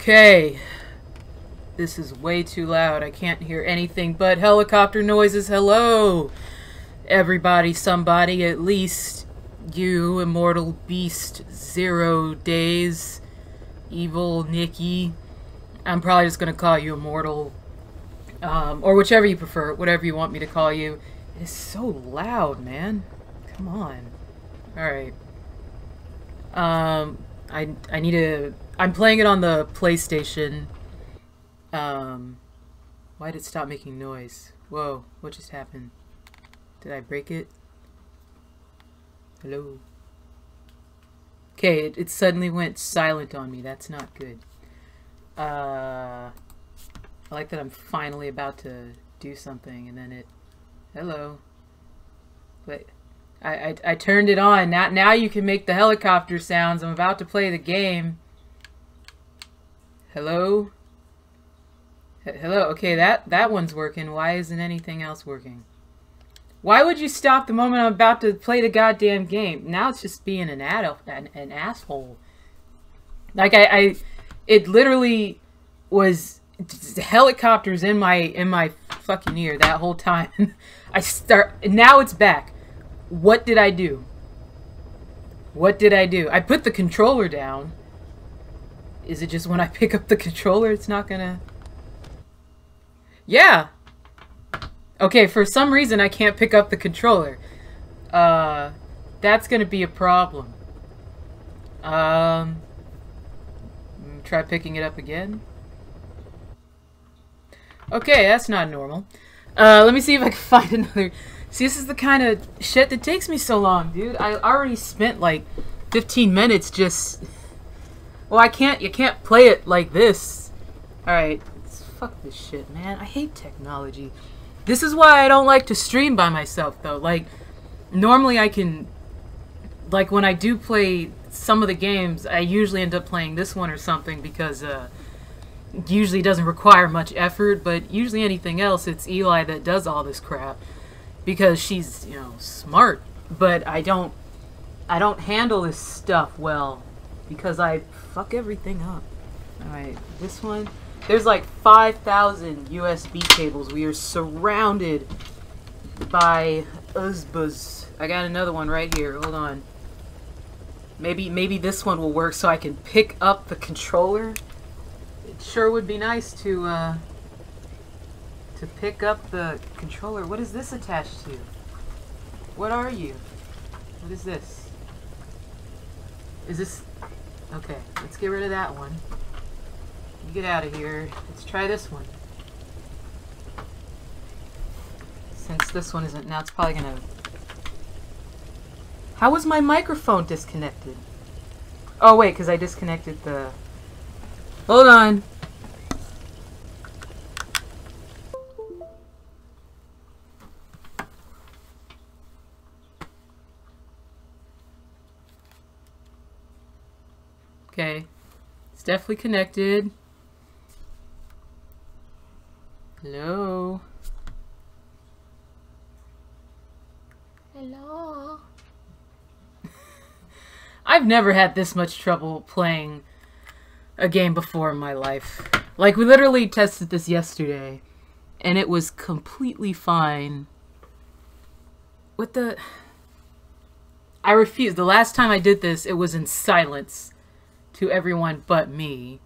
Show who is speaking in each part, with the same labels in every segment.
Speaker 1: Okay. This is way too loud. I can't hear anything but helicopter noises. Hello, everybody, somebody, at least you, immortal beast, 0 days, evil Nikki. I'm probably just gonna call you immortal, or whichever you prefer, whatever you want me to call you. It's so loud, man. Come on. All right. I need to. I'm playing it on the PlayStation. Why did it stop making noise? Whoa, what just happened? Did I break it? Hello? Okay, it suddenly went silent on me. That's not good. I like that I'm finally about to do something and then it... Hello? But I turned it on. Now you can make the helicopter sounds. I'm about to play the game. Hello? Hello? Okay, that one's working. Why isn't anything else working? Why would you stop the moment I'm about to play the goddamn game? Now it's just being an asshole. Like it literally was helicopters in my fucking ear that whole time. Now it's back. What did I do? What did I do? I put the controller down. Is it just when I pick up the controller it's not gonna... Yeah! Okay, for some reason I can't pick up the controller. That's gonna be a problem. Try picking it up again. Okay, that's not normal. Let me see if I can find another... See, this is the kind of shit that takes me so long, dude. I already spent like 15 minutes just... Well, you can't play it like this. Alright, fuck this shit, man. I hate technology. This is why I don't like to stream by myself, though. Like, normally I can... Like, when I do play some of the games, I usually end up playing this one or something because, it usually doesn't require much effort, but usually anything else, it's Eli that does all this crap. Because she's, you know, smart. But I don't handle this stuff well. Because I fuck everything up. Alright, this one. There's like 5,000 USB cables. We are surrounded by USBs. I got another one right here. Hold on. Maybe this one will work so I can pick up the controller. It sure would be nice to pick up the controller. What is this attached to? What are you? What is this? Is this... Okay, let's get rid of that one. You get out of here. Let's try this one. Since this one isn't... Now it's probably gonna... How was my microphone disconnected? Oh, wait, because I disconnected the... Hold on. Okay, it's definitely connected. Hello? Hello? I've never had this much trouble playing a game before in my life. Like, we literally tested this yesterday, and it was completely fine. What the... I refuse. The last time I did this, it was in silence to everyone but me.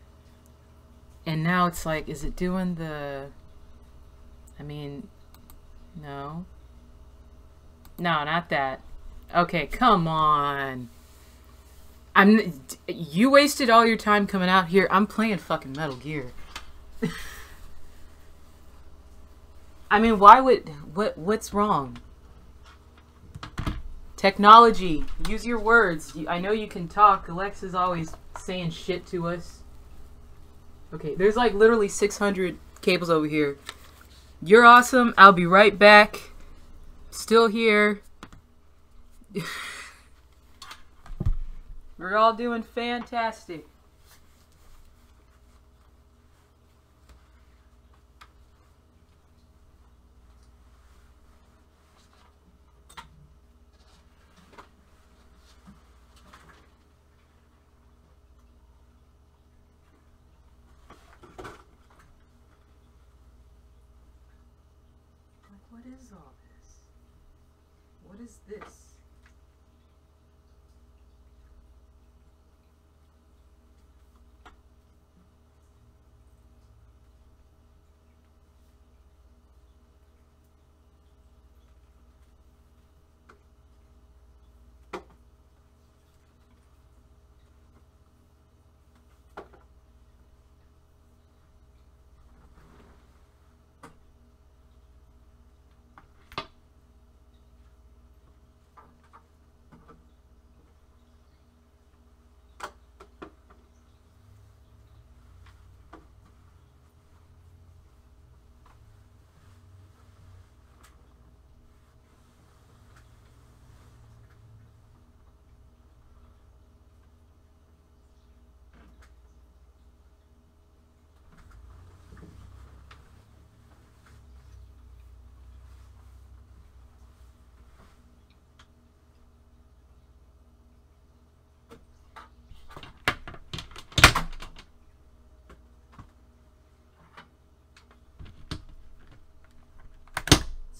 Speaker 1: And now it's like, is it doing the... I mean, no. No, not that. Okay, come on. You wasted all your time coming out here. I'm playing fucking Metal Gear. I mean, why would... What's wrong? Technology. Use your words. I know you can talk. Alexa's always saying shit to us. Okay, there's like literally 600 cables over here. You're awesome. I'll be right back. Still here. We're all doing fantastic. What is all this? What is this?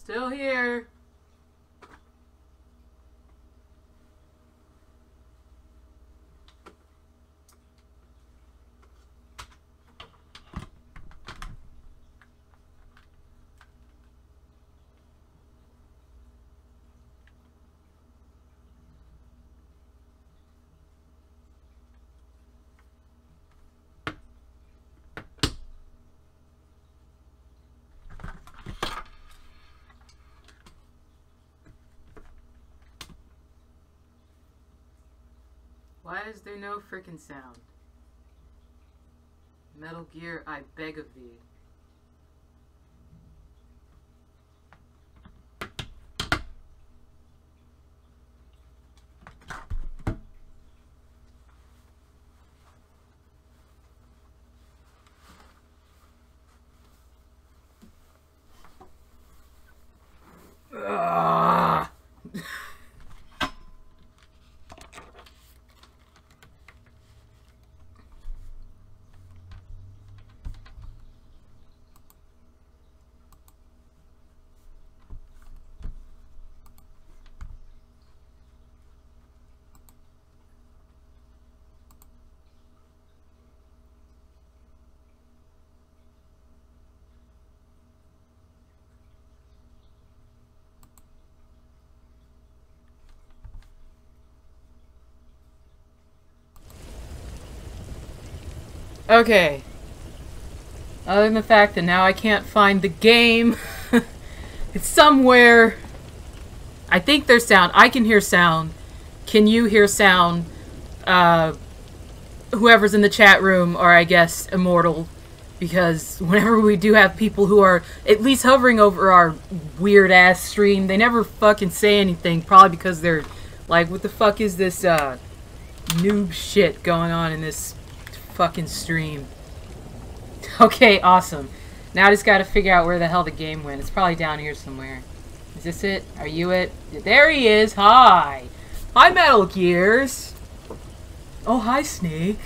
Speaker 1: Still here. Why is there no frickin' sound? Metal Gear, I beg of thee. Okay. Other than the fact that now I can't find the game. It's somewhere. I think there's sound. I can hear sound. Can you hear sound? Whoever's in the chat room, or I guess Immortal. Because whenever we do have people who are at least hovering over our weird-ass stream, they never fucking say anything. Probably because they're like, what the fuck is this noob shit going on in this fucking stream? Okay, awesome. Now I just gotta figure out where the hell the game went. It's probably down here somewhere. Is this it? Are you it? There he is! Hi! Hi, Metal Gears! Oh, hi, Snake.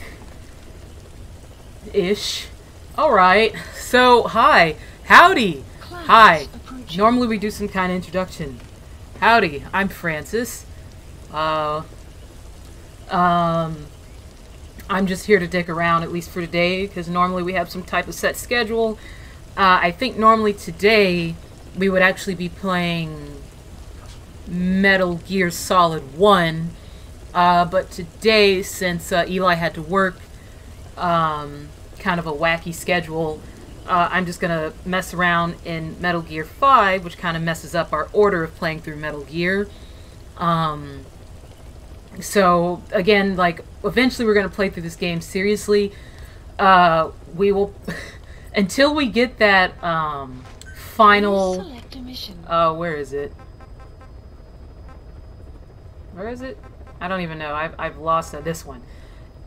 Speaker 1: Ish. Alright. So, hi. Howdy! Hi. Normally we do some kind of introduction. Howdy, I'm Francis. I'm just here to dick around, at least for today, because normally we have some type of set schedule. I think normally today we would actually be playing Metal Gear Solid 1, but today, since Eli had to work, kind of a wacky schedule, I'm just gonna mess around in Metal Gear 5, which kind of messes up our order of playing through Metal Gear. So, again, like, eventually we're going to play through this game seriously. We will... until we get that, final... where is it? Where is it? I don't even know. I've lost this one.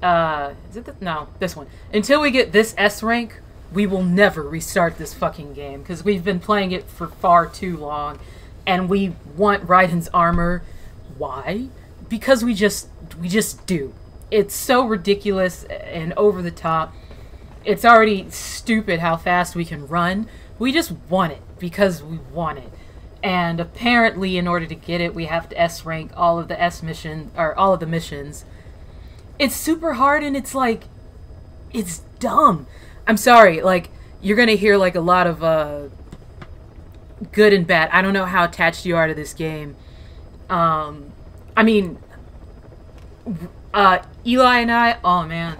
Speaker 1: Is it no, this one. Until we get this S rank, we will never restart this fucking game, because we've been playing it for far too long, and we want Raiden's armor. Why? Because we just do. It's so ridiculous and over the top. It's already stupid how fast we can run. We just want it because we want it. And apparently, in order to get it, we have to S rank all of the all of the missions. It's super hard, and it's like, it's dumb. I'm sorry, like, you're gonna hear like a lot of good and bad. I don't know how attached you are to this game. I mean, Eli and I, oh man.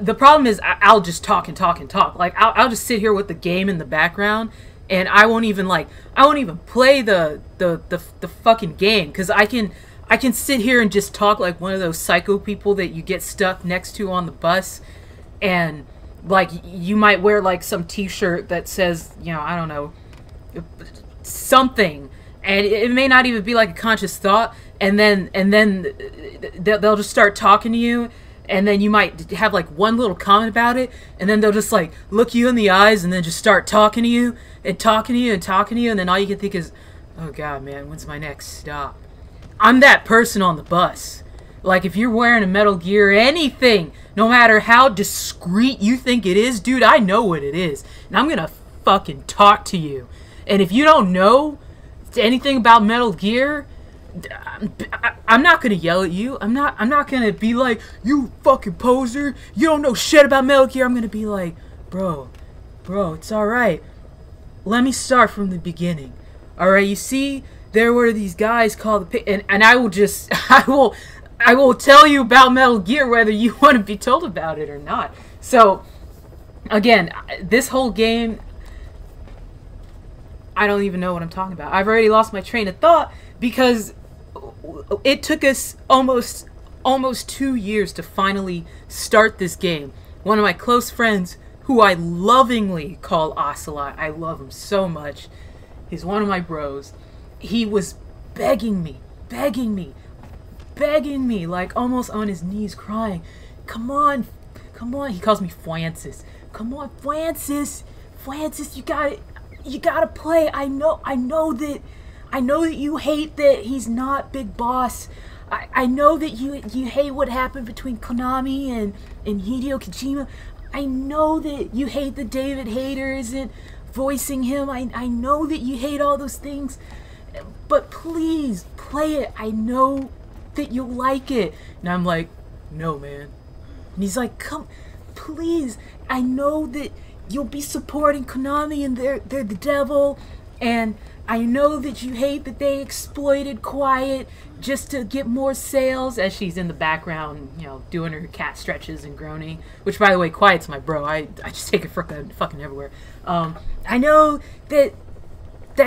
Speaker 1: The problem is I'll just talk and talk and talk. Like, I'll just sit here with the game in the background, and I won't even play the fucking game, because I can sit here and just talk like one of those psycho people that you get stuck next to on the bus, and like you might wear like some t-shirt that says, you know, I don't know, something, and it may not even be like a conscious thought, and then they'll just start talking to you, and then you might have like one little comment about it, and then they'll just like look you in the eyes and then just start talking to you and talking to you and talking to you, and then all you can think is, oh god, man, when's my next stop? I'm that person on the bus. Like, if you're wearing a Metal Gear anything, no matter how discreet you think it is, dude, I know what it is, and I'm gonna fucking talk to you. And if you don't know anything about Metal Gear, I'm not gonna yell at you. I'm not gonna be like, you fucking poser, you don't know shit about Metal Gear. I'm gonna be like, bro, it's alright. Let me start from the beginning. Alright, you see, there were these guys called the and I will just I will tell you about Metal Gear whether you want to be told about it or not. So again, this whole game, I don't even know what I'm talking about. I've already lost my train of thought because it took us almost 2 years to finally start this game. One of my close friends, who I lovingly call Ocelot, I love him so much, he's one of my bros. He was begging me, like almost on his knees, crying, come on, he calls me Francis. Come on, Francis, you gotta play. I know that you hate that he's not Big Boss. I know that you hate what happened between Konami and Hideo Kojima. I know that you hate that David Hayter isn't voicing him. I know that you hate all those things. But please, play it. I know that you'll like it. And I'm like, no, man. And he's like, come, please. I know that you'll be supporting Konami and they're the devil. And I know that you hate that they exploited Quiet just to get more sales, as she's in the background, you know, doing her cat stretches and groaning. Which, by the way, Quiet's my bro. I just take it fucking everywhere. I know that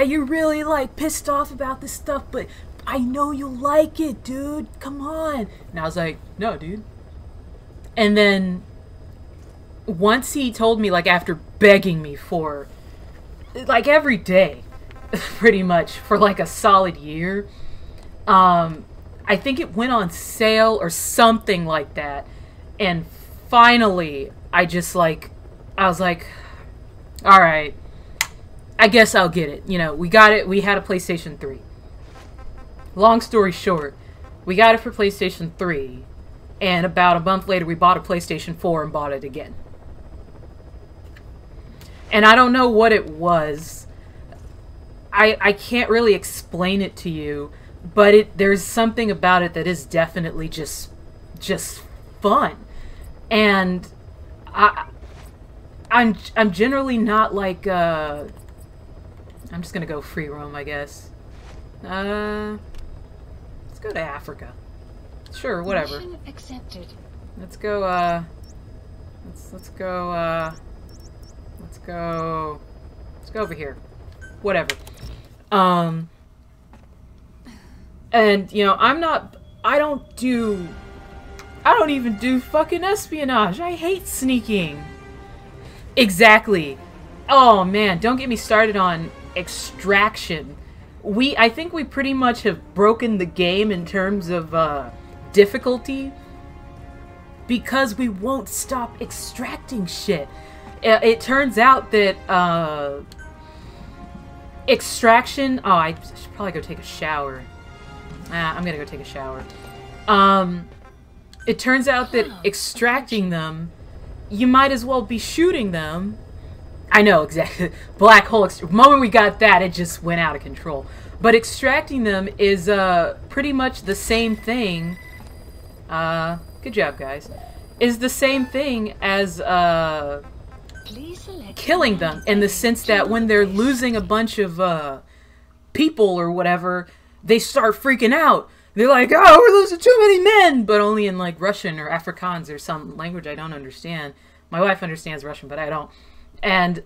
Speaker 1: you're really, like, pissed off about this stuff, but I know you'll like it, dude. Come on. And I was like, no, dude. And then once he told me, like, after begging me for, like, every day, pretty much, for, like, a solid year, I think it went on sale or something like that. And finally, I was like, all right, I guess I'll get it. You know, we got it. We had a PlayStation 3. Long story short, we got it for PlayStation 3, and about a month later, we bought a PlayStation 4 and bought it again. And I don't know what it was. I can't really explain it to you, but there's something about it that is definitely just fun. And I'm generally not like I'm just gonna go free roam, I guess. Let's go to Africa. Sure, whatever.
Speaker 2: Mission accepted.
Speaker 1: Let's go over here. Whatever. And you know, I don't even do fucking espionage. I hate sneaking. Exactly. Oh man, don't get me started on extraction. I think we pretty much have broken the game in terms of difficulty because we won't stop extracting shit. It turns out that extraction... Oh, I should probably go take a shower. I'm gonna go take a shower. It turns out that extracting them, you might as well be shooting them, I know, exactly. Black hole. The moment we got that, it just went out of control. But extracting them is pretty much the same thing. Good job, guys. Is the same thing as killing them, in the sense that when they're losing a bunch of people or whatever, they start freaking out. They're like, oh, we're losing too many men! But only in like Russian or Afrikaans or some language I don't understand. My wife understands Russian, but I don't. And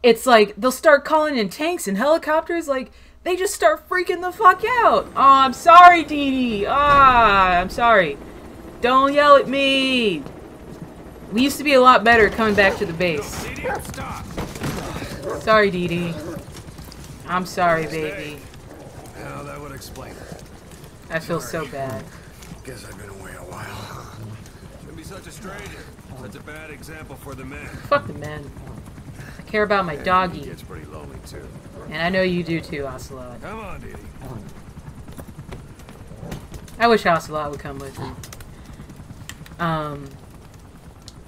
Speaker 1: it's like they'll start calling in tanks and helicopters. Like, they just start freaking the fuck out. Oh, I'm sorry, Dee Dee. I'm sorry. Don't yell at me. We used to be a lot better coming back to the base. Sorry, Dee Dee. I'm sorry, baby.
Speaker 2: Now that would explain it.
Speaker 1: I feel so bad.
Speaker 2: Guess I've been away a while. Shouldn't be such a stranger. Such a bad example for the men.
Speaker 1: Fuck the men. I care about my doggy.
Speaker 2: He gets pretty lonely too.
Speaker 1: And I know you do too, Ocelot.
Speaker 2: Come on, Dee Dee.
Speaker 1: I wish Ocelot would come with me.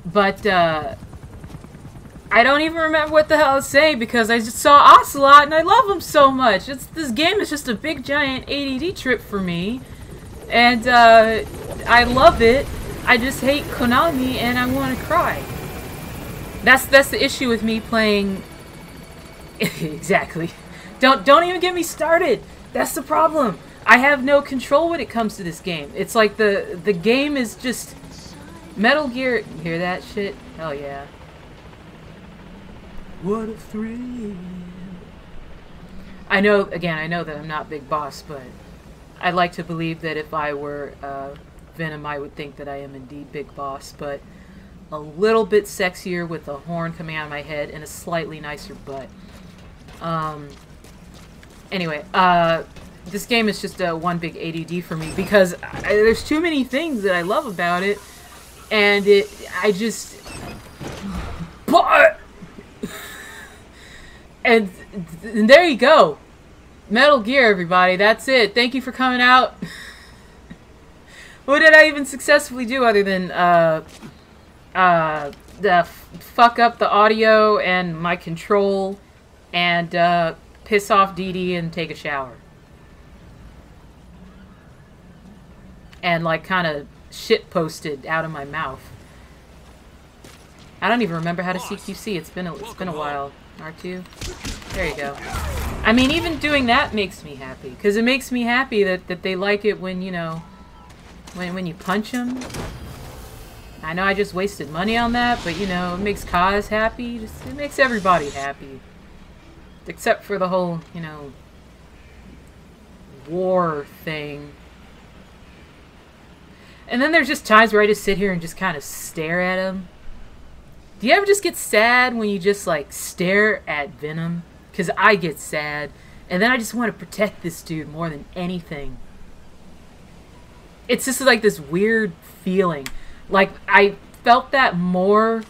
Speaker 1: But I don't even remember what the hell I was saying because I just saw Ocelot and I love him so much. This game is just a big giant ADD trip for me. And I love it. I just hate Konami and I want to cry. That's the issue with me playing. Exactly. Don't even get me started. That's the problem. I have no control when it comes to this game. It's like the game is just Metal Gear. You hear that shit? Hell yeah. What a thrill. I know that I'm not Big Boss, but I'd like to believe that if I were Venom, I would think that I am indeed Big Boss, but a little bit sexier with a horn coming out of my head and a slightly nicer butt. Anyway, this game is just one big ADD for me because there's too many things that I love about it, and but and there you go. Metal Gear, everybody. That's it. Thank you for coming out. What did I even successfully do other than fuck up the audio and my control and piss off Dee Dee and take a shower? And like kind of shit posted out of my mouth. I don't even remember how to CQC. It's been a while. R2. There you go. I mean, even doing that makes me happy, because it makes me happy that they like it when, you know, when you punch them. I know I just wasted money on that, but you know, it makes Kaz happy. It makes everybody happy, except for the whole, you know, war thing. And then there's just times where I just sit here and just kind of stare at him. Do you ever just get sad when you just, like, stare at Venom? Because I get sad. And then I just want to protect this dude more than anything. It's just, like, this weird feeling. Like, I felt that more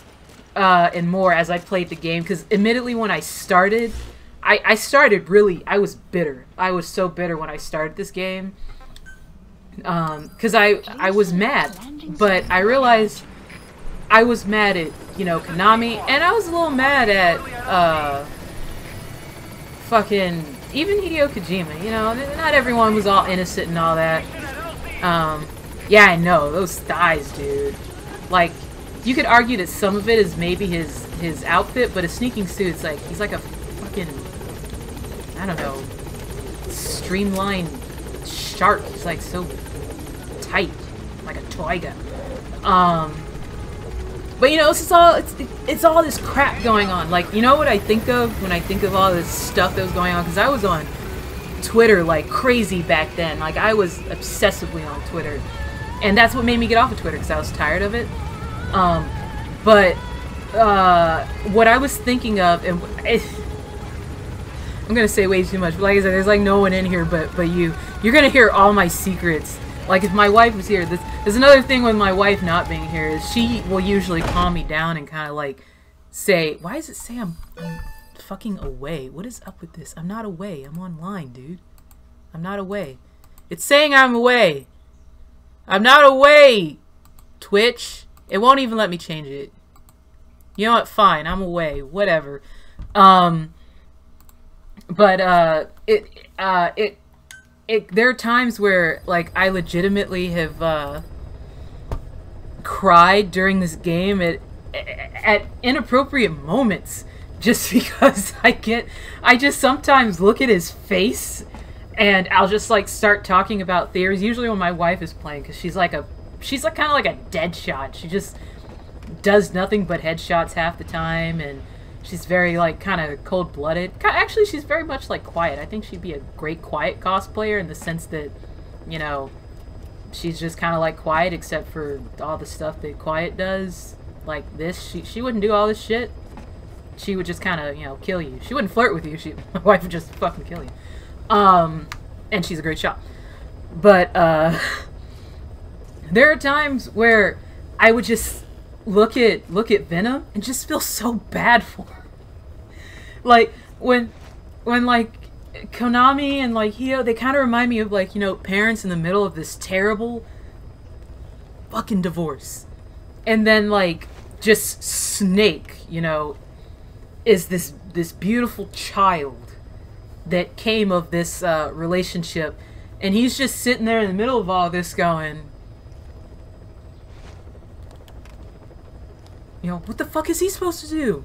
Speaker 1: and more as I played the game. Because, admittedly, when I started, I started really... I was bitter. I was so bitter when I started this game. Because I was mad. But I realized... I was mad at, you know, Konami, and I was a little mad at, fucking, even Hideo Kojima, you know, not everyone was all innocent and all that. Yeah, I know, those thighs, dude. Like, you could argue that some of it is maybe his outfit, but his sneaking suit's like, he's like a fucking, I don't know, streamlined shark. He's like so tight, like a toiga. But you know, it's all this crap going on. Like, you know what I think of when I think of all this stuff that was going on? Because I was on Twitter like crazy back then. Like, I was obsessively on Twitter. And that's what made me get off of Twitter, because I was tired of it. But what I was thinking of, and I'm going to say way too much, but like I said, there's like no one in here but you. You're going to hear all my secrets. Like, if my wife was here, there's another thing with my wife not being here, is she will usually calm me down and kind of, like, say, why does it say I'm fucking away? What is up with this? I'm not away. I'm online, dude. I'm not away. It's saying I'm away. I'm not away, Twitch. It won't even let me change it. You know what? Fine, I'm away. Whatever. But there are times where like I legitimately have cried during this game at inappropriate moments, just because I just sometimes look at his face and I'll just like start talking about theories. Usually when my wife is playing, because she's like kind of like a dead shot. She just does nothing but headshots half the time, and she's very like kind of cold-blooded. Actually, she's very much like Quiet. I think she'd be a great Quiet cosplayer in the sense that, you know, she's just kind of like Quiet, except for all the stuff that Quiet does. Like this, she wouldn't do all this shit. She would just kind of, you know, kill you. She wouldn't flirt with you. My wife would just fucking kill you. And she's a great shot. But there are times where I would just look at Venom and just feel so bad for her. Like when like Konami and like Hio, they kind of remind me of like, you know, parents in the middle of this terrible fucking divorce, and then like just Snake, you know, is this beautiful child that came of this relationship, and he's just sitting there in the middle of all this going, you know, what the fuck is he supposed to do?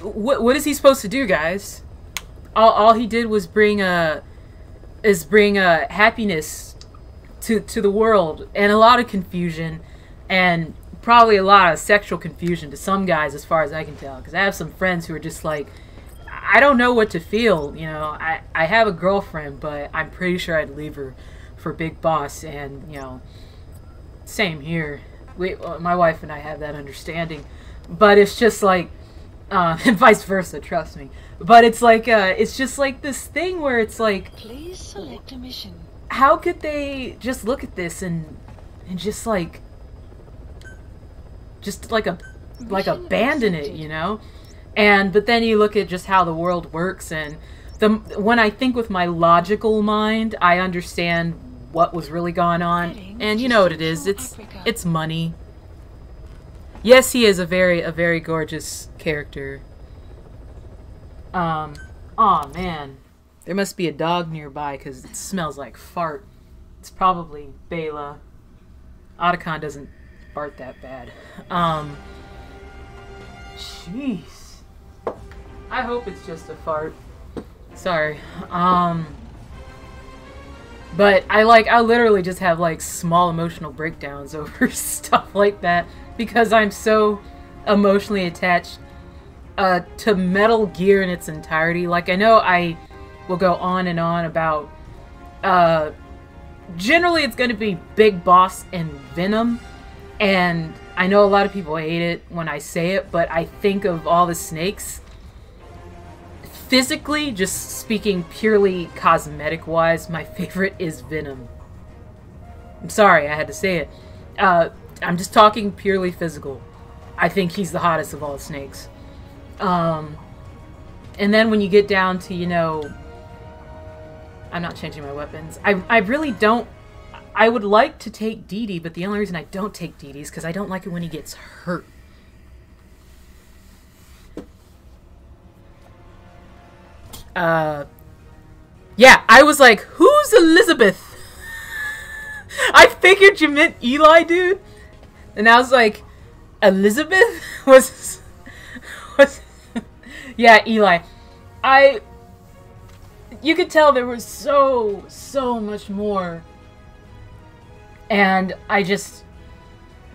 Speaker 1: What is he supposed to do, guys? All he did was bring happiness to the world, and a lot of confusion, and probably a lot of sexual confusion to some guys, as far as I can tell. Because I have some friends who are just like, I don't know what to feel. You know, I have a girlfriend, but I'm pretty sure I'd leave her for Big Boss, and you know, same here. My wife and I have that understanding, but it's just like, and vice versa, trust me. But it's like, it's just like this thing where it's like,
Speaker 3: please select a mission.
Speaker 1: How could they just look at this and just like abandon it, you know? But then you look at just how the world works, and when I think with my logical mind, I understand what was really going on, and you know what it is. It's money. Yes, he is a very gorgeous character. Aw, man. There must be a dog nearby because it smells like fart. It's probably Bela. Otacon doesn't fart that bad. Jeez. I hope it's just a fart. Sorry. But I literally just have like small emotional breakdowns over stuff like that because I'm so emotionally attached to Metal Gear in its entirety. Like, I know I will go on and on about generally it's going to be Big Boss and Venom, and I know a lot of people hate it when I say it, but I think of all the snakes, physically, just speaking purely cosmetic-wise, my favorite is Venom. I'm sorry, I had to say it. I'm just talking purely physical. I think he's the hottest of all the snakes. And then when you get down to, you know... I'm not changing my weapons. I really don't... I would like to take Dee Dee, but the only reason I don't take Dee Dee is because I don't like it when he gets hurt. Yeah, I was like, who's Elizabeth? I figured you meant Eli, dude. And I was like, Elizabeth? was yeah, Eli. You could tell there was so much more. And I just,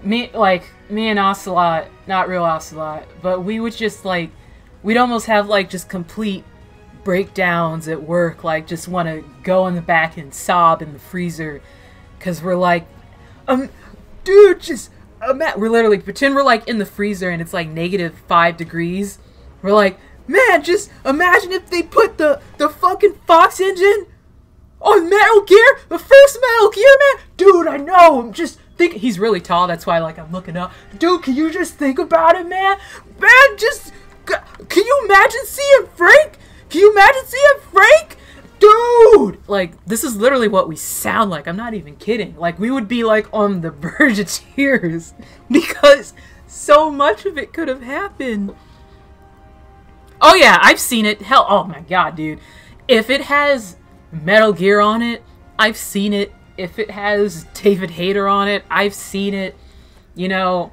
Speaker 1: me and Ocelot, not real Ocelot, but we would just like, we'd almost have like just complete breakdowns at work, like just want to go in the back and sob in the freezer, because we're like, dude, just, we're literally, pretend we're like in the freezer and it's like -5 degrees. We're like, man, just imagine if they put the fucking Fox engine on Metal Gear, the first Metal Gear, man. Dude, I know, I'm just thinking, he's really tall, that's why like I'm looking up. Dude, can you just think about it, man? Man, just, can you imagine seeing Frank? Can you imagine seeing Frank? Dude! Like, this is literally what we sound like. I'm not even kidding. Like, we would be, like, on the verge of tears. Because So much of it could have happened. Oh yeah, I've seen it. Hell, oh my god, dude. If it has Metal Gear on it, I've seen it. If it has David Hayter on it, I've seen it. You know,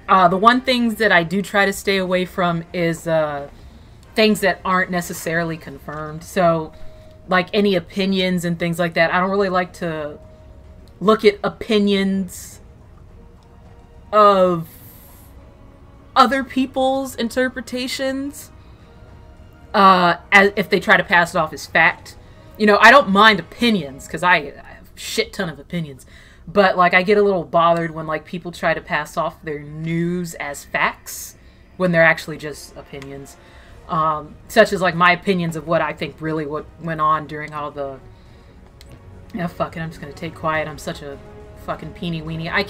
Speaker 1: the one things that I do try to stay away from is things that aren't necessarily confirmed. So, like any opinions and things like that. I don't really like to look at opinions of other people's interpretations as if they try to pass it off as fact. You know, I don't mind opinions because I have a shit ton of opinions. But, like, I get a little bothered when, like, people try to pass off their news as facts when they're actually just opinions. Such as, like, my opinions of what I think really what went on during all the... Yeah, fuck it, I'm just gonna take quiet. I'm such a fucking peenie weenie. I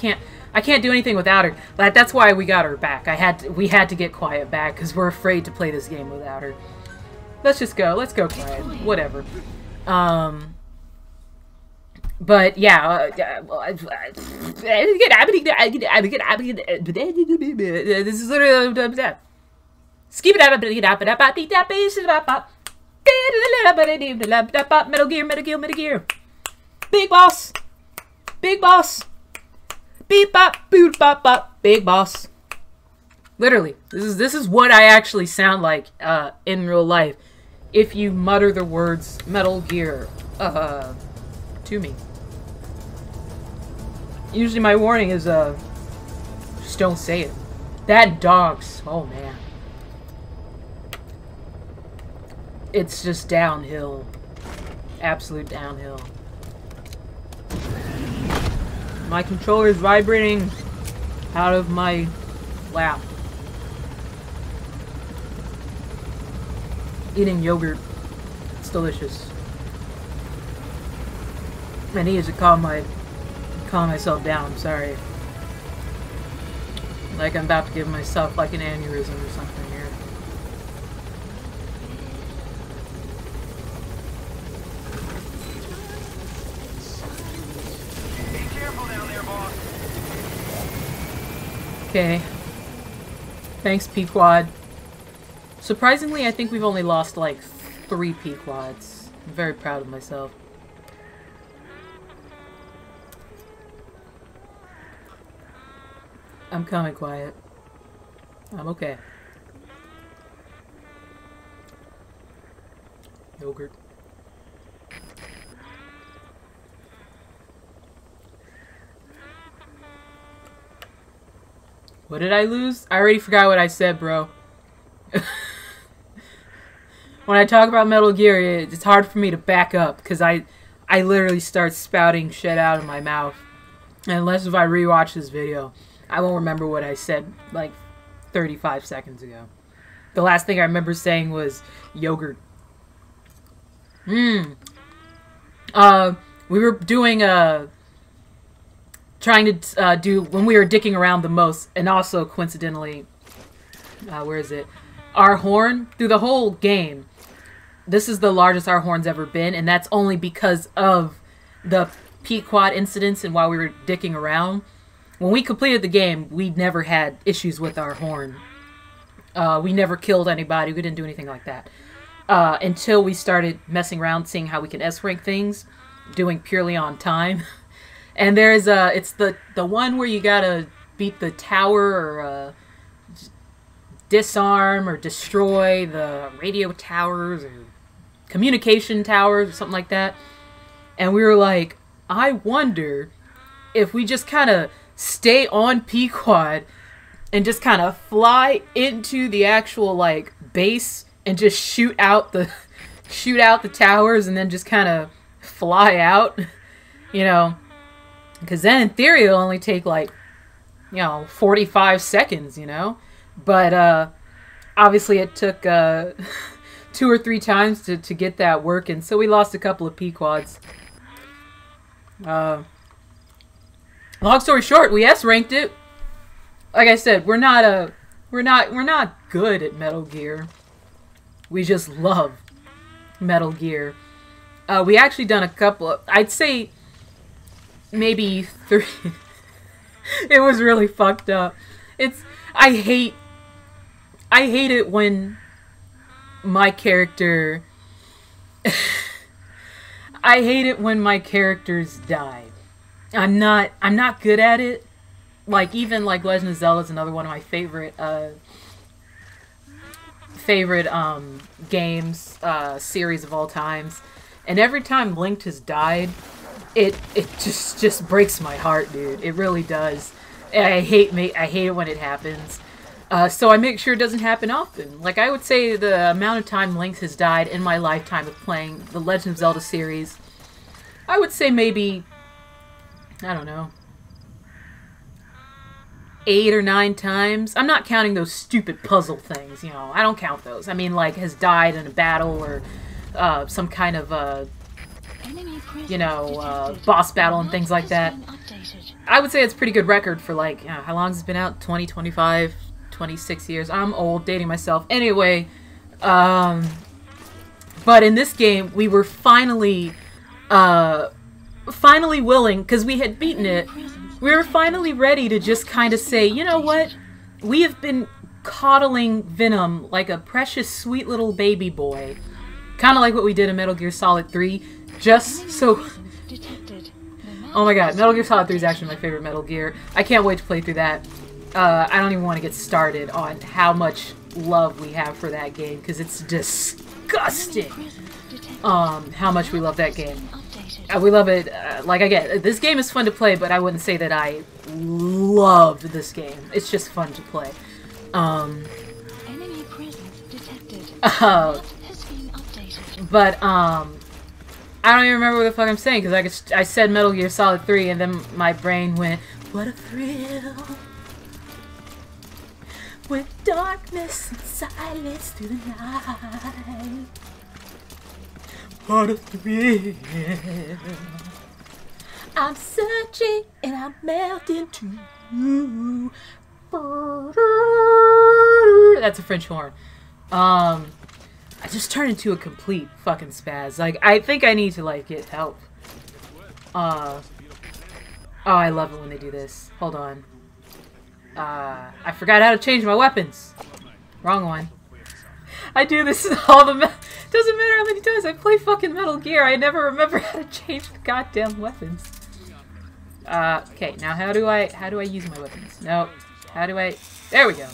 Speaker 1: can't do anything without her. Like, that's why we got her back. We had to get quiet back because we're afraid to play this game without her. Let's just go. Let's go quiet. Whatever. But yeah, this is literally skip it. Metal Gear. Big boss, big boss, beep bop, boop bop bop, big boss. Literally, this is what I actually sound like in real life. If you mutter the words Metal Gear to me. Usually my warning is, just don't say it. That dogs, oh man. It's just downhill. Absolute downhill. My controller is vibrating out of my lap. Eating yogurt. It's delicious. I needed to calm myself down, I'm sorry. Like I'm about to give myself like an aneurysm or something here.
Speaker 2: Be careful down there, boss.
Speaker 1: Okay. Thanks, P-Quad. Surprisingly, I think we've only lost like 3 P-Quads. I'm very proud of myself. I'm coming, quiet. I'm okay. Yogurt. What did I lose? I already forgot what I said, bro. When I talk about Metal Gear, it's hard for me to back up because I literally start spouting shit out of my mouth. And unless if I rewatch this video, I won't remember what I said like 35 seconds ago. The last thing I remember saying was yogurt. We were doing trying to do when we were dicking around the most, and also coincidentally, where is it? Our horn through the whole game. This is the largest our horn's ever been, and that's only because of the P-Quad incidents and while we were dicking around. When we completed the game, we never had issues with our horn. We never killed anybody. We didn't do anything like that. Until we started messing around, seeing how we can S-rank things, doing purely on time. And there's it's the one where you gotta beat the tower or disarm or destroy the radio towers or communication towers or something like that. And we were like, I wonder if we just kind of stay on P-Quad and just kind of fly into the actual like base and just shoot out the towers and then just kind of fly out, you know, because then in theory it'll only take like, you know, 45 seconds, you know, but obviously it took 2 or 3 times to get that working, so we lost a couple of P-Quads. Long story short, we S-ranked it. Like I said, we're not good at Metal Gear. We just love Metal Gear. We actually done a couple of, I'd say maybe 3. It was really fucked up. I hate it when my character... I hate it when my characters die. I'm not good at it. Like, even like Legend of Zelda is another one of my favorite games, series of all times. And every time Link has died, it just breaks my heart, dude. It really does. I hate it when it happens. So I make sure it doesn't happen often. Like, I would say the amount of time Link has died in my lifetime of playing the Legend of Zelda series, I would say maybe, I don't know, 8 or 9 times. I'm not counting those stupid puzzle things, you know. I don't count those. I mean, like, has died in a battle or some kind of, you know, boss battle and things like that. I would say it's a pretty good record for, like, how long has it been out? 20, 25, 26 years. I'm old, dating myself. Anyway, but in this game, we were finally willing, because we had beaten it, we were finally ready to just kind of say, you know what? We have been coddling Venom like a precious, sweet little baby boy. Kind of like what we did in Metal Gear Solid 3, just so... Oh my god, Metal Gear Solid 3 is actually my favorite Metal Gear. I can't wait to play through that. I don't even want to get started on how much love we have for that game, because it's disgusting how much we love that game. We love it, like, again, this game is fun to play, but I wouldn't say that I loved this game. It's just fun to play.
Speaker 3: Enemy presence detected. Has been updated.
Speaker 1: But, I don't even remember what the fuck I'm saying, because I said Metal Gear Solid 3, and then my brain went, what a thrill, with darkness and silence through the night. What a thrill. I'm searching and I'm melting too. That's a French horn. I just turned into a complete fucking spaz. Like, I think I need to, like, get help. Oh, I love it when they do this. Hold on. I forgot how to change my weapons. Wrong one. I do this all the... Doesn't matter how many times I play fucking Metal Gear, I never remember how to change the goddamn weapons. Okay, now how do I use my weapons? Nope. How do I... There we go.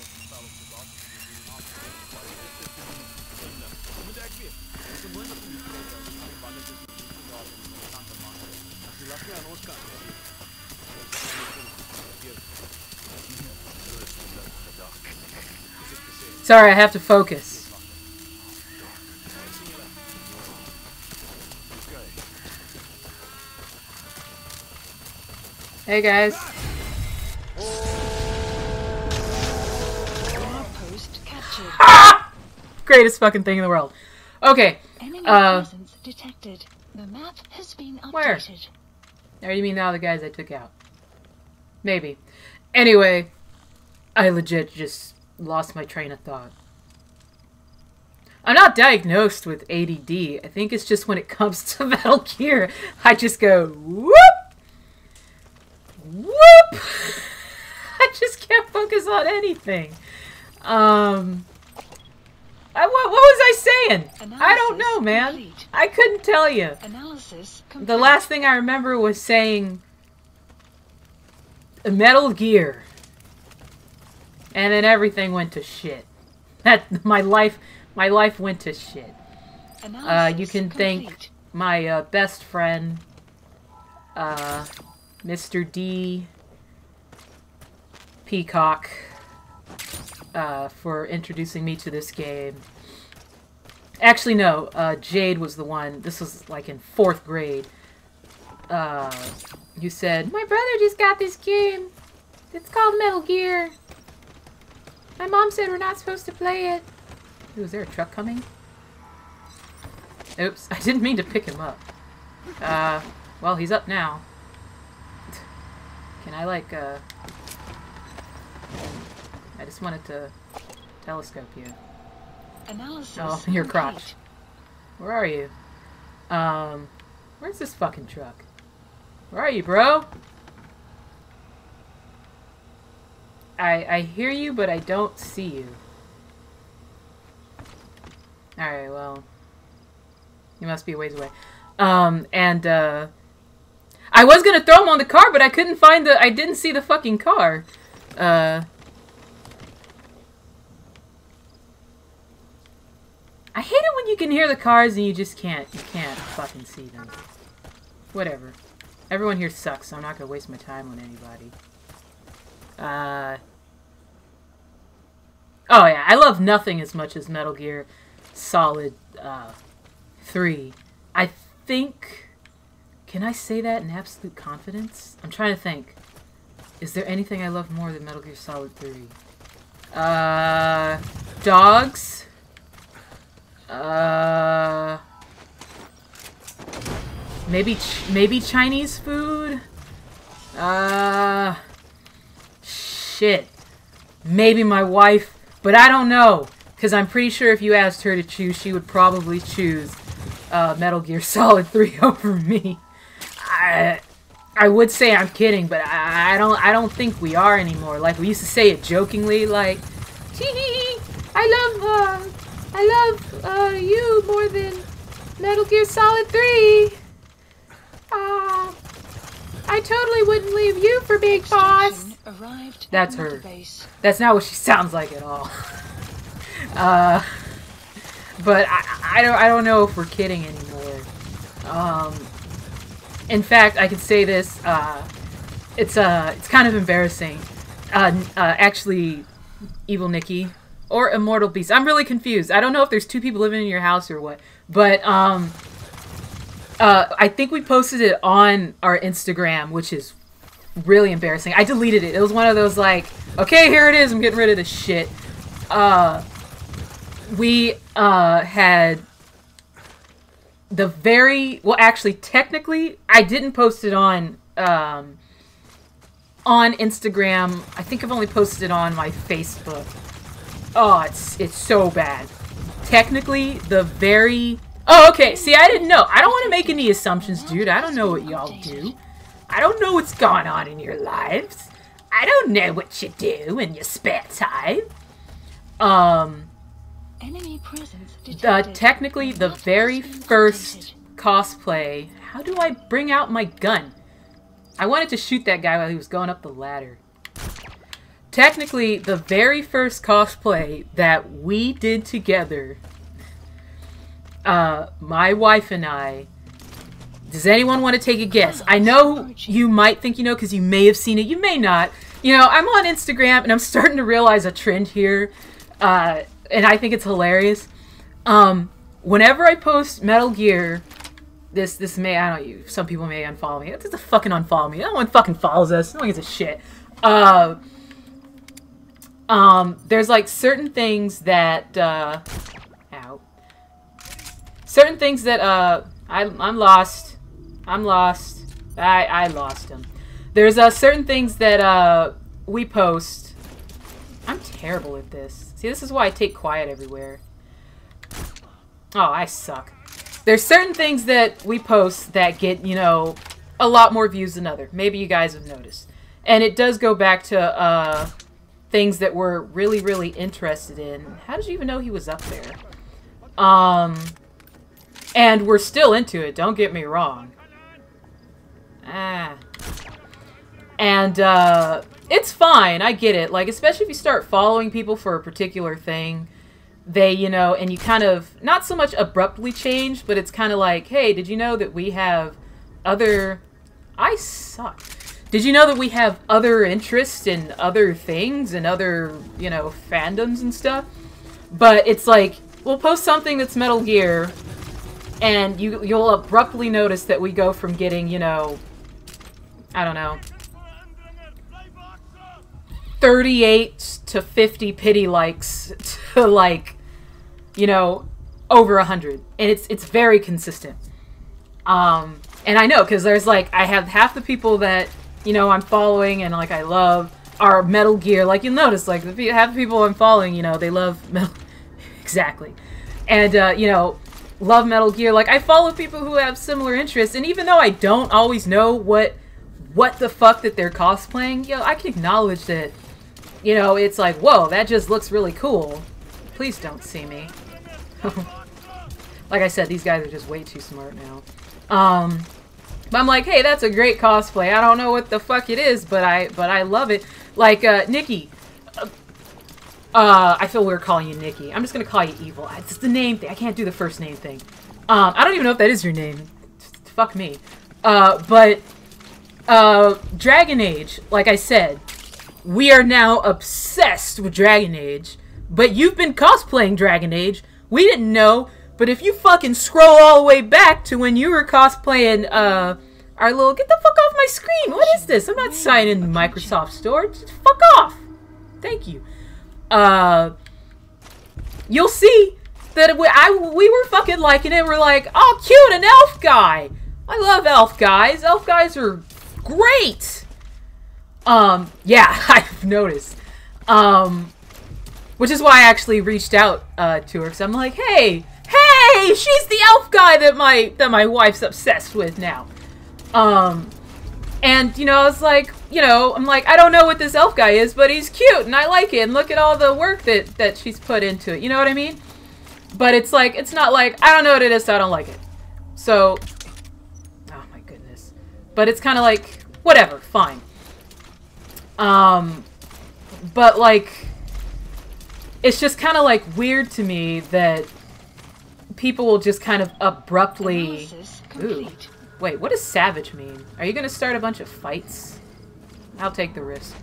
Speaker 1: Sorry, I have to focus. Hey guys.
Speaker 3: Post captured.
Speaker 1: Ah! Greatest fucking thing in the world. Okay.
Speaker 3: Enemy presence detected. The map has been updated.
Speaker 1: Where? Or you mean the other guys I took out? Maybe. Anyway, I legit just lost my train of thought. I'm not diagnosed with ADD. I think it's just when it comes to Metal Gear, I just go, whoop! Whoop! I just can't focus on anything. What was I saying? I don't know, man.
Speaker 3: Complete.
Speaker 1: I couldn't tell you.
Speaker 3: Analysis complete.
Speaker 1: The last thing I remember was saying Metal Gear. And then everything went to shit. My life went to shit. You can thank my best friend, Mr. D. Peacock, for introducing me to this game. Actually, no, Jade was the one. This was like in 4th grade. You said, my brother just got this game. It's called Metal Gear. My mom said we're not supposed to play it. Ooh, is there a truck coming? Oops, I didn't mean to pick him up. Well, he's up now. Can I, like, I just wanted to telescope you.
Speaker 3: Analysis
Speaker 1: Oh, your crotch.
Speaker 3: complete.
Speaker 1: Where are you? Where's this fucking truck? Where are you, bro? I hear you, but I don't see you. Alright, well. You must be a ways away. I was gonna throw him on the car, but I couldn't find the... I didn't see the fucking car. I hate it when you can hear the cars and you just can't. You can't fucking see them. Whatever. Everyone here sucks, so I'm not gonna waste my time on anybody. Oh yeah, I love nothing as much as Metal Gear Solid 3. I think... Can I say that in absolute confidence? I'm trying to think. Is there anything I love more than Metal Gear Solid 3? Dogs? Maybe Chinese food? Shit. Maybe my wife, but I don't know. Because I'm pretty sure if you asked her to choose, she would probably choose Metal Gear Solid 3 over me. I would say I'm kidding, but I don't think we are anymore. Like, we used to say it jokingly, like, tee I love you more than Metal Gear Solid 3. I totally wouldn't leave you for Big Boss. That's her. That's not what she sounds like at all. But I don't know if we're kidding anymore. In fact, I can say this. It's kind of embarrassing. Actually, Evil Nikki or Immortal Beast. I'm really confused. I don't know if there's two people living in your house or what. But I think we posted it on our Instagram, which is really embarrassing. I deleted it. It was one of those like, okay, here it is. I'm getting rid of this shit. We had the very... Well, actually, technically, I didn't post it on Instagram. I think I've only posted it on my Facebook. Oh, it's so bad. Technically, the very... Oh, okay. See, I didn't know. I don't want to make any assumptions, dude. I don't know what y'all do. I don't know what's going on in your lives. I don't know what you do in your spare time.
Speaker 3: Enemy presence detected.
Speaker 1: Technically, the very first cosplay... How do I bring out my gun? I wanted to shoot that guy while he was going up the ladder. Technically, the very first cosplay that we did together... my wife and I... Does anyone want to take a guess? I know you might think you know because you may have seen it. You may not. You know, I'm on Instagram and I'm starting to realize a trend here. And I think it's hilarious. Whenever I post Metal Gear, this may, I don't know, some people may unfollow me. Just fucking unfollow me. No one fucking follows us. No one gives a shit. There's like certain things that, certain things that, I'm lost. I'm lost. I lost him. There's, certain things that, we post. I'm terrible at this. See, this is why I take quiet everywhere. Oh, I suck. There's certain things that we post that get, you know, a lot more views than others. Maybe you guys have noticed. And it does go back to, things that we're really, really interested in. How did you even know he was up there? And we're still into it, don't get me wrong. And, it's fine, I get it. Like, especially if you start following people for a particular thing, they, you know, and you kind of, not so much abruptly change, but it's kind of like, hey, did you know that we have other... I suck. Did you know that we have other interests in other things and other, you know, fandoms and stuff? But it's like, we'll post something that's Metal Gear, and you'll abruptly notice that we go from getting, you know, I don't know, 38 to 50 pity likes to, like, you know, over 100. And it's very consistent. And I know, because there's, like, I have half the people that, you know, I'm following and, like, I love are Metal Gear. Like, you'll notice, like, half the people I'm following, you know, they love Metal... Exactly. And, you know, love Metal Gear. Like, I follow people who have similar interests, and even though I don't always know what the fuck that they're cosplaying, you know, I can acknowledge that you know, it's like, whoa, that just looks really cool. Please don't see me. Like I said, these guys are just way too smart now. But I'm like, hey, that's a great cosplay. I don't know what the fuck it is, but I love it. Like, Nikki. I feel weird calling you Nikki. I'm just gonna call you Evil. It's the name thing. I can't do the first name thing. I don't even know if that is your name. Fuck me. But Dragon Age, like I said, we are now obsessed with Dragon Age. But you've been cosplaying Dragon Age. We didn't know. But if you fucking scroll all the way back to when you were cosplaying, our little... Get the fuck off my screen! What is this? I'm not signing in the Microsoft Store. Just fuck off! Thank you. You'll see that we were fucking liking it. We're like, oh, cute, an elf guy! I love elf guys. Elf guys are great! Yeah, I've noticed. Which is why I actually reached out, to her, because I'm like, hey, she's the elf guy that my wife's obsessed with now. And, you know, I was like, you know, I'm like, I don't know what this elf guy is, but he's cute, and I like it, and look at all the work that she's put into it, you know what I mean? But it's like, it's not like, I don't know what it is, so I don't like it. So, oh my goodness. But it's kind of like, whatever, fine. But like, it's just kind of like weird to me that people will just kind of abruptly... Ooh. Wait, what does savage mean? Are you gonna start a bunch of fights? I'll take the risk.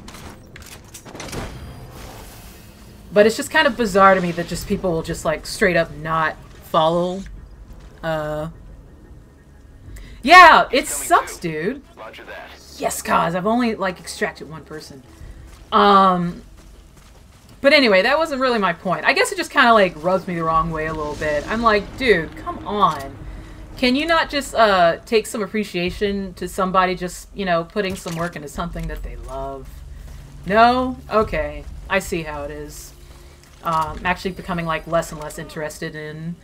Speaker 1: But it's just kind of bizarre to me that just people will just like straight up not follow. Yeah, it sucks, dude. Yes, cause I've only like extracted one person. But anyway, that wasn't really my point. I guess it just kind of like rubs me the wrong way a little bit. I'm like, dude, come on. Can you not just take some appreciation to somebody just, you know, putting some work into something that they love? No? Okay. I see how it is. I'm actually becoming like less and less interested in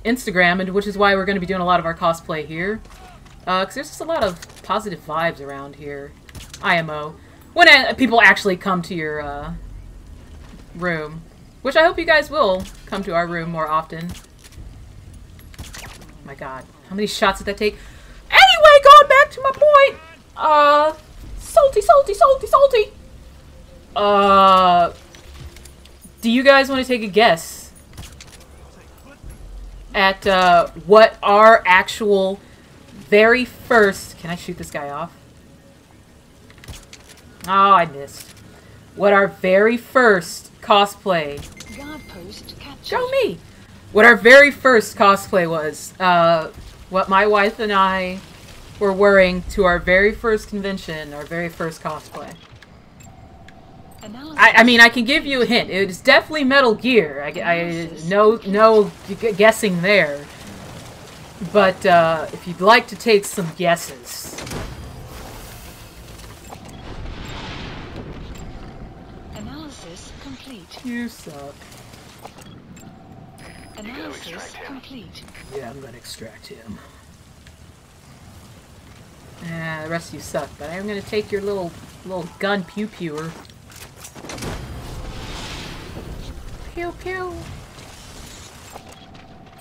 Speaker 1: Instagram, and which is why we're going to be doing a lot of our cosplay here. Because there's just a lot of positive vibes around here. IMO. When people actually come to your room. Which I hope you guys will come to our room more often. Oh my god. How many shots did that take? Anyway, going back to my point. Salty. Do you guys want to take a guess at what our actual very first... Can I shoot this guy off? Oh, I missed. What our very first cosplay... Show me! What our very first cosplay was. What my wife and I were wearing to our very first convention, our very first cosplay. I mean, I can give you a hint. It was definitely Metal Gear. No guessing there. But if you'd like to take some guesses.
Speaker 3: Analysis complete.
Speaker 1: You suck.
Speaker 3: Analysis complete.
Speaker 1: Yeah, I'm gonna extract him. The rest of you suck, but I'm gonna take your little gun pew-pewer. Pew pew.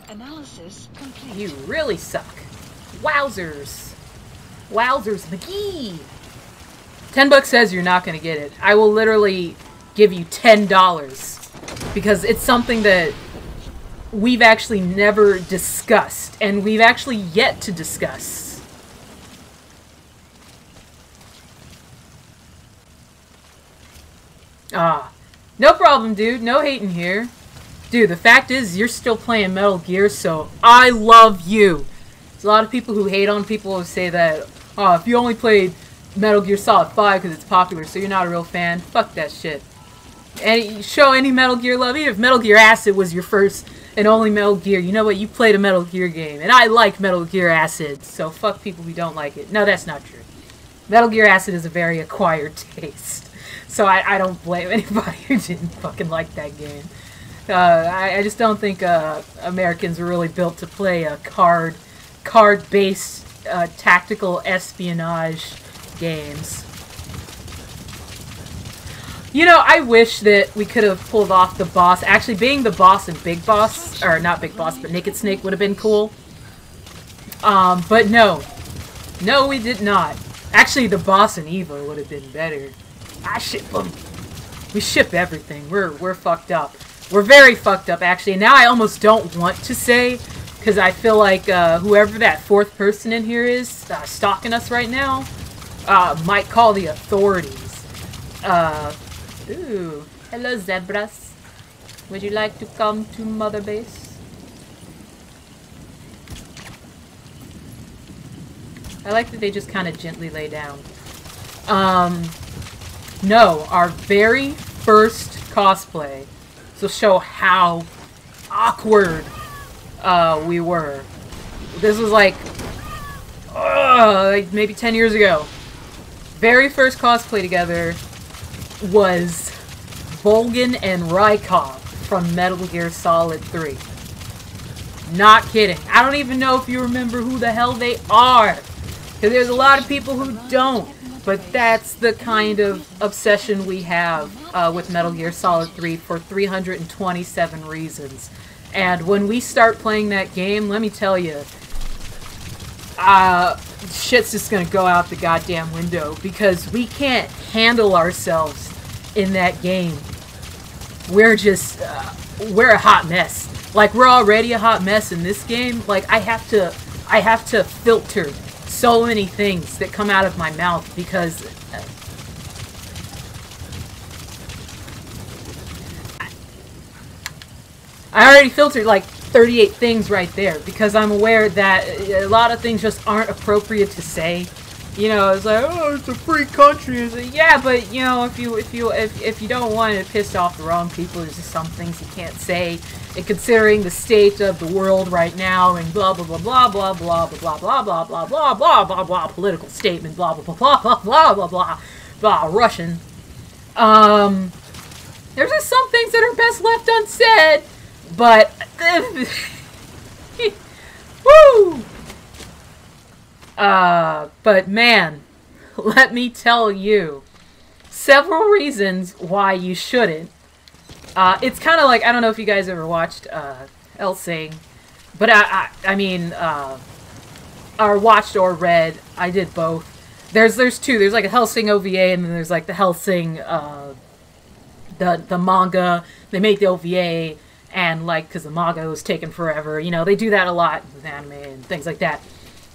Speaker 3: Analysis complete.
Speaker 1: You really suck. Wowzers. Wowzers McGee. $10 says you're not gonna get it. I will literally give you $10 because it's something that we've actually never discussed, and we've actually yet to discuss. No problem, dude. No hating here. Dude, the fact is, you're still playing Metal Gear, so I love you. There's a lot of people who hate on people who say that, oh, if you only played Metal Gear Solid 5 because it's popular, so you're not a real fan. Fuck that shit. And show any Metal Gear love. Even if Metal Gear Acid was your first and only Metal Gear, you know what? You played a Metal Gear game. And I like Metal Gear Acid, so fuck people who don't like it. No, that's not true. Metal Gear Acid is a very acquired taste. So I don't blame anybody who didn't fucking like that game. I just don't think Americans were really built to play a card-based tactical espionage games. You know, I wish that we could have pulled off the boss. Actually, being the boss in Big Boss, or not Big Boss, but Naked Snake would have been cool. But no. No, we did not. Actually, the boss in Evo would have been better. I ship them. We ship everything. We're fucked up. We're very fucked up, actually. And now I almost don't want to say, because I feel like whoever that fourth person in here is stalking us right now might call the authorities. Ooh. Hello, zebras. Would you like to come to Mother Base? I like that they just kind of gently lay down. No, our very first cosplay. So show how awkward we were. This was like maybe 10 years ago. Very first cosplay together was Volgin and Rykov from Metal Gear Solid 3. Not kidding. I don't even know if you remember who the hell they are. Because there's a lot of people who don't. But that's the kind of obsession we have with Metal Gear Solid 3 for 327 reasons. And when we start playing that game, let me tell you, shit's just gonna go out the goddamn window because we can't handle ourselves in that game. We're just, we're a hot mess. Like, we're already a hot mess in this game. Like, I have to filter so many things that come out of my mouth because I already filtered like 38 things right there because I'm aware that a lot of things just aren't appropriate to say. You know, it's like, oh, it's a free country. It's like, yeah, but you know, if you don't want to piss off the wrong people, there's just some things you can't say. And considering the state of the world right now, and blah blah blah blah blah blah blah blah blah blah blah blah blah blah political statement, blah blah blah blah blah blah blah blah blah Russian. There's just some things that are best left unsaid. But woo! But man, let me tell you several reasons why you shouldn't. It's kind of like, I don't know if you guys ever watched Hellsing, but I mean, or watched or read. I did both. There's two. There's like a Hellsing OVA, and then there's like the Hellsing the manga. They make the OVA, and like, because the manga was taking forever. You know, they do that a lot with anime and things like that.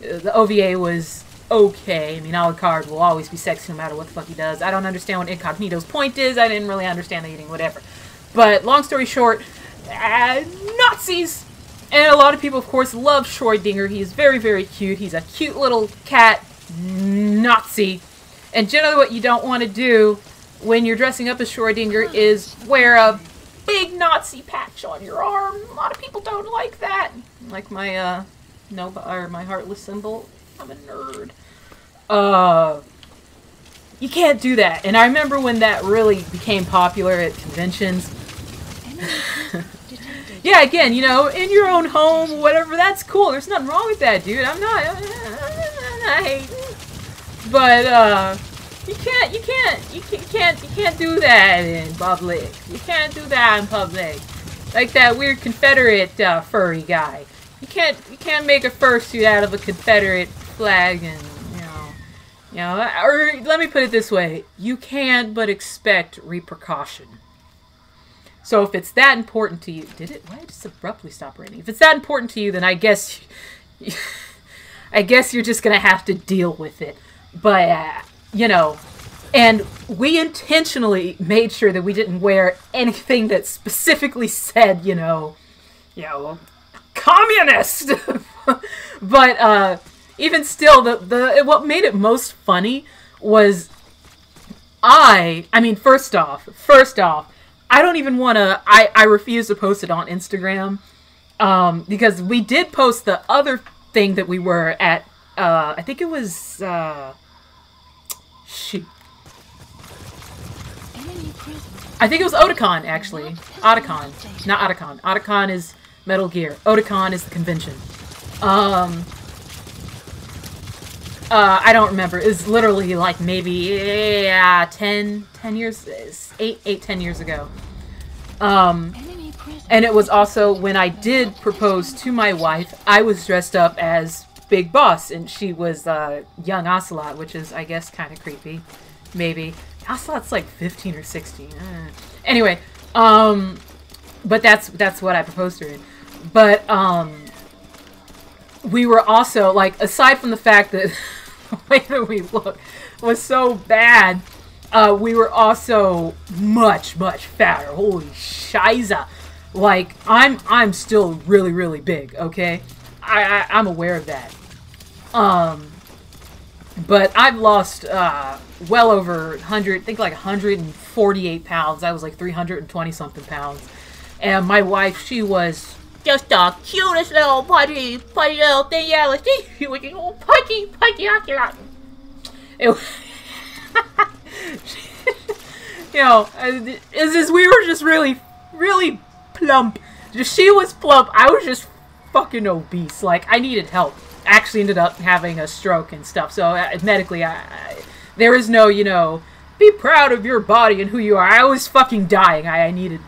Speaker 1: The OVA was okay. I mean, Alucard will always be sexy no matter what the fuck he does. I don't understand what Incognito's point is. I didn't really understand the eating, whatever. But long story short, Nazis! And a lot of people, of course, love Schrödinger. He's very, very cute. He's a cute little cat Nazi. And generally what you don't want to do when you're dressing up as Schrödinger is wear a big Nazi patch on your arm. A lot of people don't like that. Like my, my heartless symbol. I'm a nerd. You can't do that. And I remember when that really became popular at conventions. Yeah, again, you know, in your own home, whatever, that's cool. There's nothing wrong with that, dude. I'm not hating. But, you can't do that in public. You can't do that in public. Like that weird Confederate, furry guy. You can't make a fursuit out of a Confederate flag and, you know, or let me put it this way. You can't but expect repercussion. So if it's that important to you... Did it? Why did it just abruptly stop raining? If it's that important to you, then I guess... I guess you're just going to have to deal with it. But, you know... And we intentionally made sure that we didn't wear anything that specifically said, you know, communist! But, even still, what made it most funny was I mean, first off, I don't even want to, I refuse to post it on Instagram, because we did post the other thing that we were at, I think it was, shoot. I think it was Otakon, actually. Otakon. Not Otakon. Otakon is Metal Gear. Otakon is the convention. I don't remember. It was literally like maybe 10 years, 10 years ago. And it was also when I did propose to my wife, I was dressed up as Big Boss, and she was young Ocelot, which is, I guess, kind of creepy. Maybe. Ocelot's like 15 or 16. Anyway, but that's what I proposed to her in. But, we were also, like, aside from the fact that the way that we looked was so bad, we were also much, much fatter. Holy shiza. Like, I'm still really, really big, okay? I'm aware of that. But I've lost, well over 100, I think like 148 pounds. I was like 320 something pounds. And my wife, she was just the cutest little pudgy little thing you ever see. She was a little pudgy ocelot. It was, you know, it's just, we were just really, really plump. She was plump. I was just fucking obese. Like, I needed help. I actually ended up having a stroke and stuff. So medically, there is no, you know, be proud of your body and who you are. I was fucking dying. I needed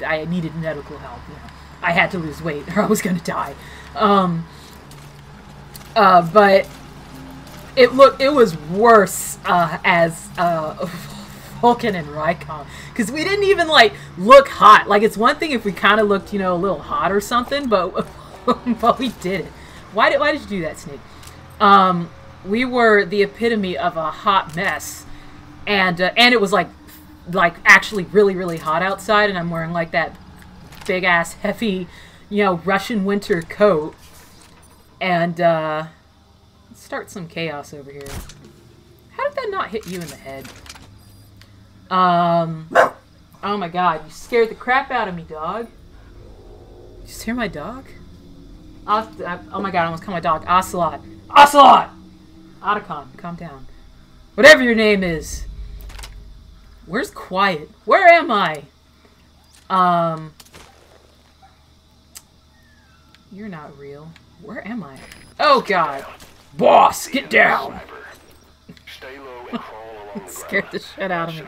Speaker 1: medical help. You know. I had to lose weight or I was gonna die. But it was worse as Vulcan and Rykon, because we didn't even like look hot. Like, it's one thing if we kind of looked, you know, a little hot or something, but but we didn't. Why did you do that, Snake? We were the epitome of a hot mess, and it was like actually really, really hot outside, and I'm wearing like that big ass heavy, you know, Russian winter coat, and let's start some chaos over here. How did that not hit you in the head? Oh my god, you scared the crap out of me, dog. Did you just hear my dog? Oh my god, I almost called my dog Ocelot. Ocelot! Otacon, calm down. Whatever your name is. Where's Quiet? Where am I? You're not real. Where am I? Oh god. Boss, get down! Scared the shit out of me.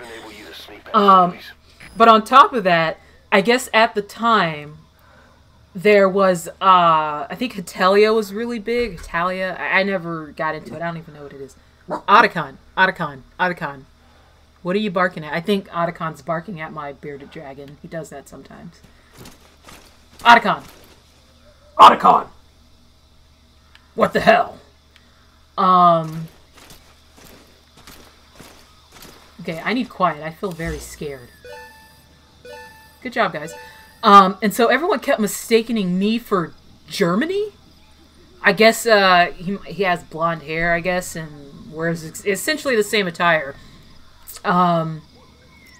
Speaker 1: But on top of that, I guess at the time, there was, I think Hetalia was really big. Hetalia. I never got into it. I don't even know what it is. Otacon. What are you barking at? I think Otacon's barking at my bearded dragon. He does that sometimes. Otacon. What the hell? Okay, I need quiet. I feel very scared. Good job, guys. And so everyone kept mistaking me for Germany. I guess he has blonde hair, I guess, and wears essentially the same attire. And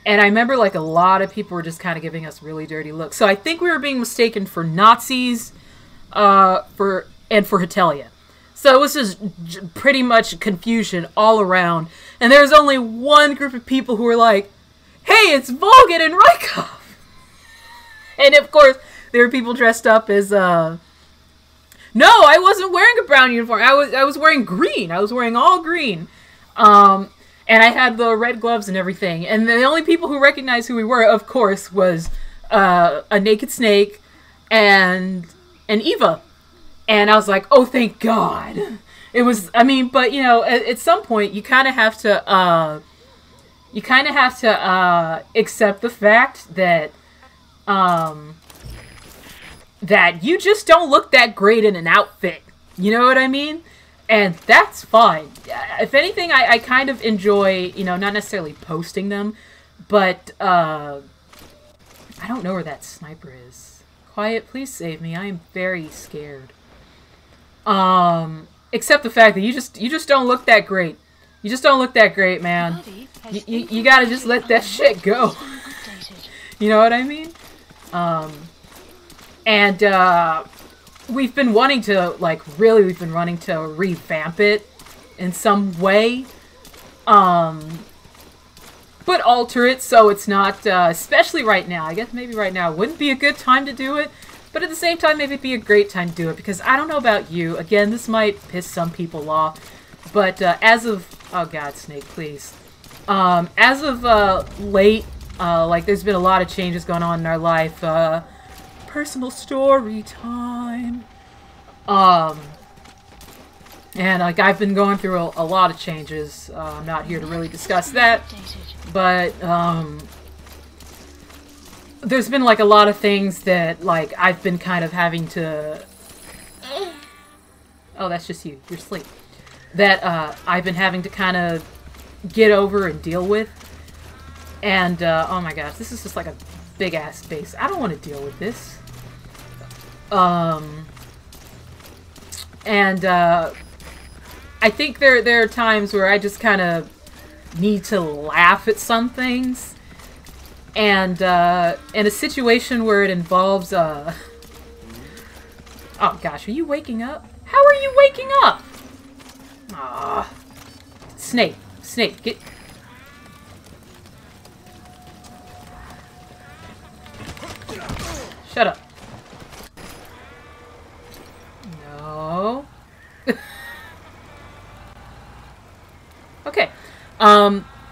Speaker 1: I remember like a lot of people were just kind of giving us really dirty looks. So I think we were being mistaken for Nazis, for Hetalia. So it was just pretty much confusion all around. And there was only one group of people who were like, "Hey, it's Vulcan and Rykov." And of course, there were people dressed up as, no, I wasn't wearing a brown uniform. I was wearing green. I was wearing all green. And I had the red gloves and everything. And the only people who recognized who we were, of course, was, a naked snake and Eva. And I was like, oh, thank God. It was, I mean, but, you know, at some point, you kind of have to, accept the fact that, that you just don't look that great in an outfit. You know what I mean? And that's fine. If anything, I kind of enjoy, you know, not necessarily posting them, but, I don't know where that sniper is. Quiet, please save me. I am very scared. Except the fact that you just don't look that great. You just don't look that great, man. You gotta just let that shit go. You know what I mean? We've been wanting to, like, we've been wanting to revamp it in some way. But alter it so it's not, especially right now. I guess maybe right now wouldn't be a good time to do it. But at the same time, maybe it'd be a great time to do it. Because I don't know about you. Again, this might piss some people off. But as of... Oh god, Snake, please. As of late, like there's been a lot of changes going on in our life. Personal story time. And like I've been going through a lot of changes. I'm not here to really discuss that, but there's been like a lot of things that like I've been kind of having to. Oh, that's just you. You're asleep. That I've been having to kind of get over and deal with. And oh my gosh, this is just like a big ass base. I don't want to deal with this. And I think there are times where I just kind of need to laugh at some things, and in a situation where it involves oh gosh, are you waking up? How are you waking up? Ah, Snake, get. Shut up. No. Okay.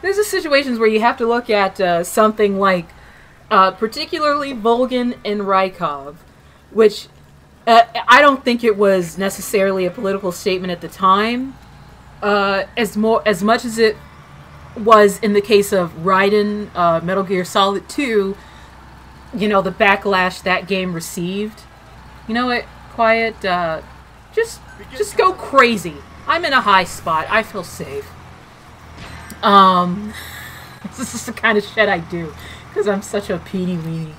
Speaker 1: There's a situations where you have to look at something like particularly Volgin and Rykov, which I don't think it was necessarily a political statement at the time, as much as it was in the case of Raiden, Metal Gear Solid 2. You know, the backlash that game received. You know what? Quiet. Just go crazy. I'm in a high spot. I feel safe. This is the kind of shit I do because I'm such a peeny weenie.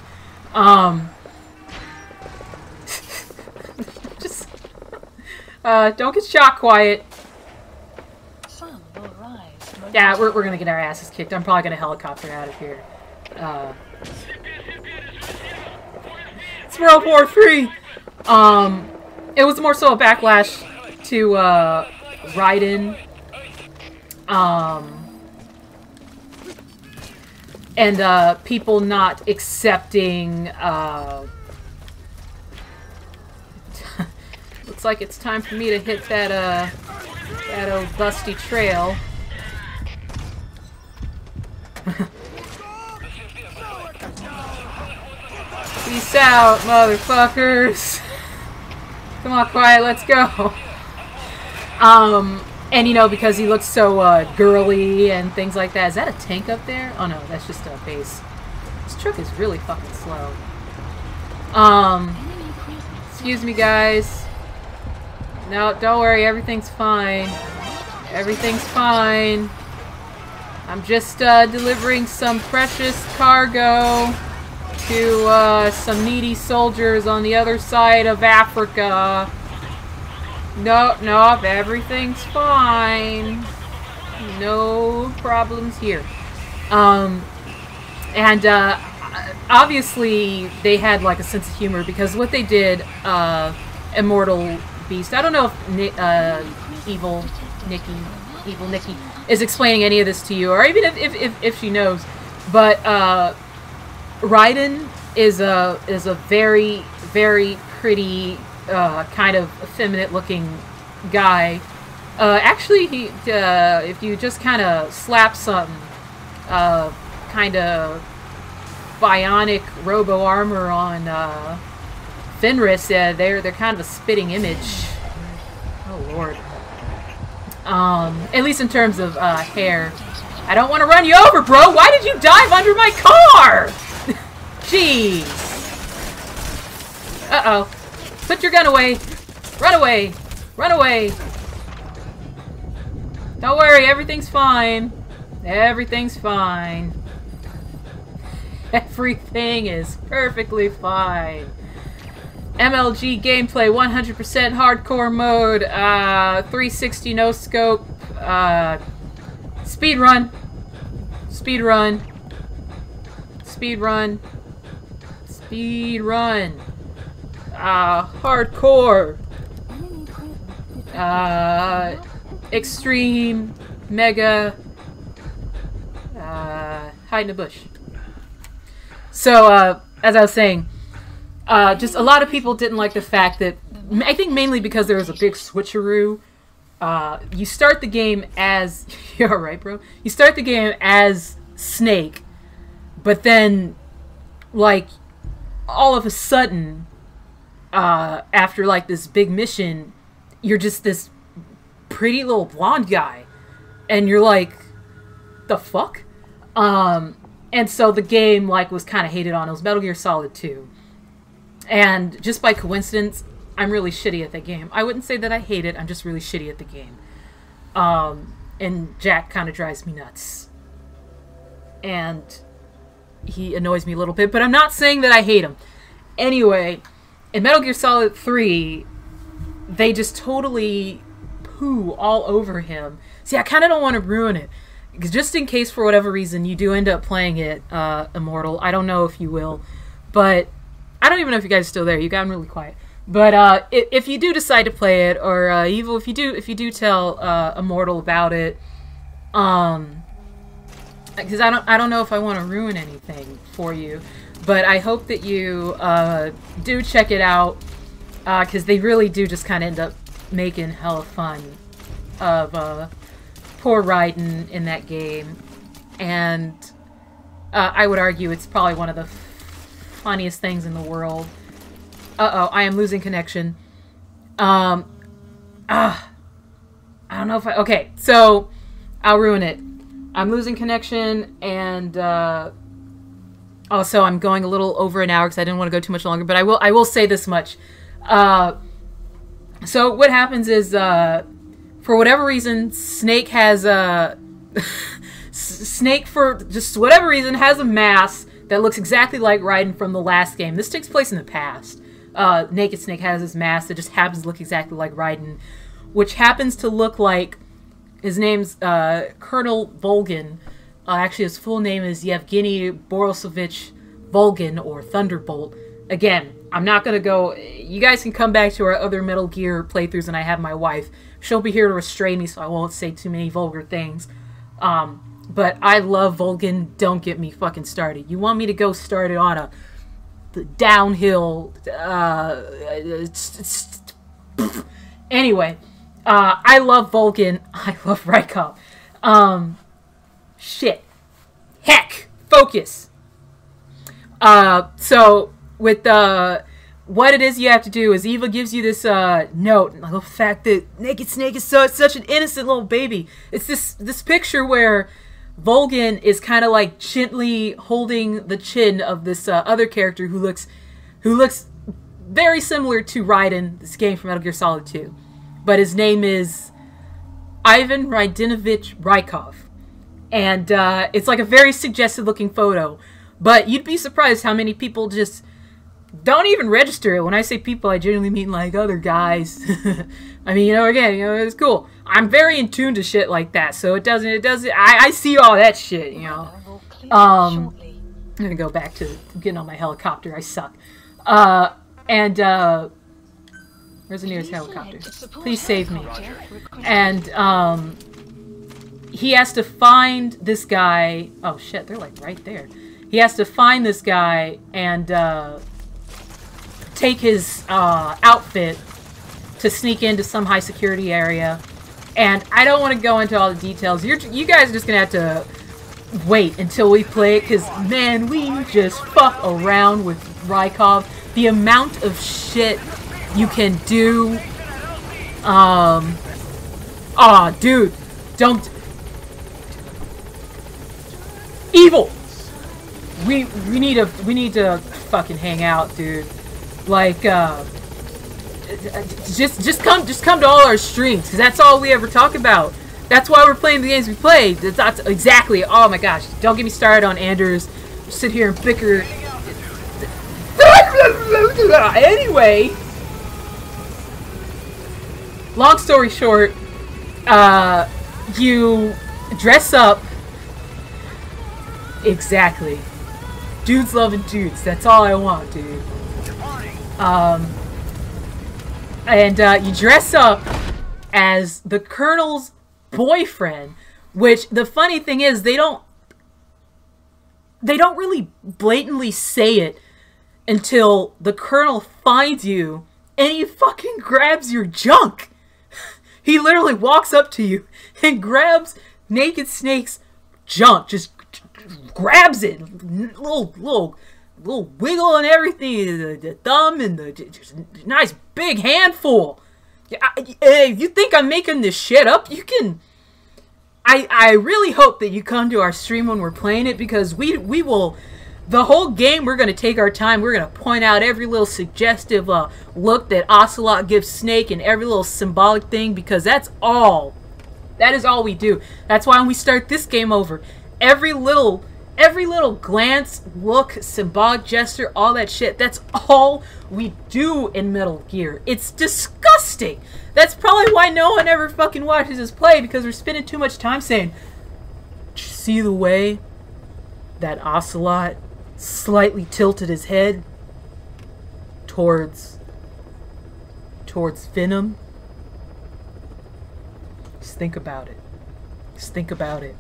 Speaker 1: Just don't get shot, Quiet. Yeah, we're gonna get our asses kicked. I'm probably gonna helicopter out of here. It's World War III. It was more so a backlash to Raiden. And people not accepting. Looks like it's time for me to hit that old busty trail. Peace out, motherfuckers. Come on, Quiet, let's go. And you know, because he looks so girly and things like that. Is that a tank up there? Oh no, that's just a base. This truck is really fucking slow. Excuse me, guys. No, don't worry, everything's fine. Everything's fine. I'm just delivering some precious cargo to some needy soldiers on the other side of Africa. No, everything's fine. No problems here. And obviously they had like a sense of humor because what they did, Immortal Beast. I don't know if Evil Nikki is explaining any of this to you, or even if she knows. But Raiden is a very, very pretty, kind of effeminate-looking guy. Actually, he if you just kind of slap some kind of bionic robo armor on Fenris, they're kind of a spitting image. Oh lord. At least in terms of hair. I don't want to run you over, bro. Why did you dive under my car? Jeez. Uh-oh. Put your gun away. Run away. Run away. Don't worry, everything's fine. Everything's fine. Everything is perfectly fine. MLG gameplay, 100% hardcore mode, 360 no scope, speed run, speed run, speed run, speed run, hardcore, extreme, mega, hide in a bush. So, as I was saying, just a lot of people didn't like the fact that, I think mainly because there was a big switcheroo you start the game as... You're alright, bro. You start the game as Snake, but then, like, all of a sudden, after, like, this big mission, you're just this pretty little blonde guy. And you're like, the fuck? And so the game, like, was kind of hated on. It was Metal Gear Solid 2. And just by coincidence, I'm really shitty at that game. I wouldn't say that I hate it, I'm just really shitty at the game. And Jack kind of drives me nuts. And he annoys me a little bit, but I'm not saying that I hate him. Anyway, in Metal Gear Solid 3, they just totally poo all over him. See, I kind of don't want to ruin it. Because just in case, for whatever reason, you do end up playing it, Immortal. I don't know if you will. But I don't even know if you guys are still there. You got really quiet. But if you do decide to play it, or Evil, if you do tell Immortal about it, because I don't know if I want to ruin anything for you, but I hope that you do check it out, because they really do just kind of end up making hella fun of poor Raiden in that game, and I would argue it's probably one of the funniest things in the world. Uh-oh, I am losing connection. I don't know if I... Okay, so I'll ruin it. I'm losing connection, and also I'm going a little over an hour because I didn't want to go too much longer, but I will say this much. So what happens is, for whatever reason, Snake has a... Snake, for just whatever reason, has a mask that looks exactly like Raiden from the last game. This takes place in the past. Naked Snake has his mask that just happens to look exactly like Raiden, which happens to look like... His name's Colonel Volgin. Actually, his full name is Yevgeny Borisovich Volgin, or Thunderbolt. Again, I'm not going to go... You guys can come back to our other Metal Gear playthroughs, and I have my wife. She'll be here to restrain me, so I won't say too many vulgar things. But I love Volgin. Don't get me fucking started. You want me to go start it on the downhill... Anyway... I love Volgin. I love Rykov. Shit. Heck. Focus. So, with, what it is you have to do is Eva gives you this, note. The fact that Naked Snake is such an innocent little baby. It's this picture where Volgin is kind of like gently holding the chin of this, other character who looks very similar to Raiden, this game from Metal Gear Solid 2. But his name is Ivan Raidinovich Rykov. And it's like a very suggestive looking photo. But you'd be surprised how many people just don't even register it. When I say people, I generally mean like other guys. I mean, again, it's cool. I'm very in tune to shit like that. So it doesn't, I see all that shit, I'm gonna go back to getting on my helicopter. I suck. Where's the nearest helicopter? Please save me. And, he has to find this guy... Oh, shit, they're, like, right there. He has to find this guy and, take his, outfit to sneak into some high-security area. And I don't want to go into all the details. You guys are just gonna have to wait until we play it, because, man, we just fuck around with Rykov. The amount of shit... you can do, dude, don't, Evil, we need to fucking hang out, dude, like, just come to all our streams, because that's all we ever talk about. That's why we're playing the games we play. That's exactly, oh my gosh, don't get me started on Anders, sit here and bicker, anyway. Long story short, you dress up. Exactly. Dudes loving dudes. That's all I want, dude. And you dress up as the Colonel's boyfriend, which the funny thing is they don't really blatantly say it until the Colonel finds you and he fucking grabs your junk. He literally walks up to you and grabs Naked Snake's junk, just grabs it, little wiggle and everything, the thumb and the just nice big handful. If you think I'm making this shit up, you can. I really hope that you come to our stream when we're playing it, because we will. The whole game, we're going to take our time. We're going to point out every little suggestive look that Ocelot gives Snake and every little symbolic thing, because that's all. That is all we do. That's why when we start this game over, every little glance, look, symbolic gesture, all that shit, that's all we do in Metal Gear. It's disgusting. That's probably why no one ever fucking watches us play, because we're spending too much time saying, see the way that Ocelot slightly tilted his head towards Venom. Just think about it. Just think about it.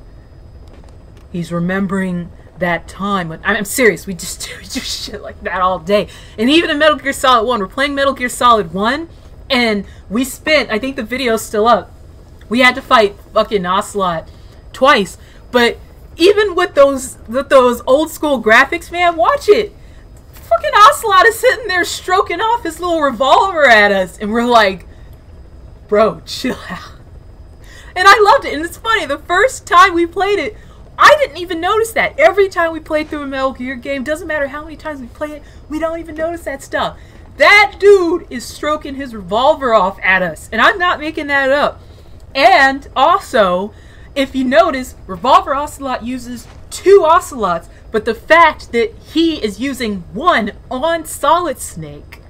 Speaker 1: He's remembering that time when, I'm serious, we just do shit like that all day. And even in Metal Gear Solid 1, we're playing Metal Gear Solid 1, and we spent, I think the video's still up, we had to fight fucking Ocelot twice, but even with those old school graphics, man, watch it. Fucking Ocelot is sitting there stroking off his little revolver at us, and we're like, bro, chill out. And I loved it, and it's funny, the first time we played it, I didn't even notice that. Every time we play through a Metal Gear game, doesn't matter how many times we play it, we don't even notice that stuff. That dude is stroking his revolver off at us, and I'm not making that up. And also, if you notice, Revolver Ocelot uses 2 Ocelots, but the fact that he is using 1 on Solid Snake,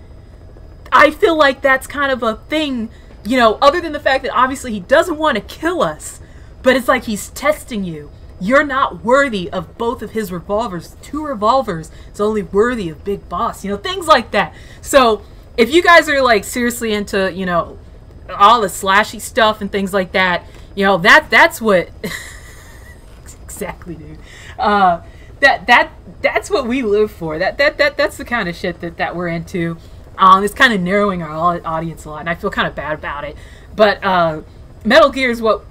Speaker 1: I feel like that's kind of a thing, you know, other than the fact that obviously he doesn't want to kill us, but it's like he's testing you. You're not worthy of both of his revolvers. 2 revolvers is only worthy of Big Boss. You know, things like that. So, if you guys are, like, seriously into, you know, all the slashy stuff and things like that, you know, that's what... Exactly, dude. That's what we live for. That's the kind of shit that we're into. It's kind of narrowing our audience a lot, and I feel kind of bad about it. But, Metal Gear is what...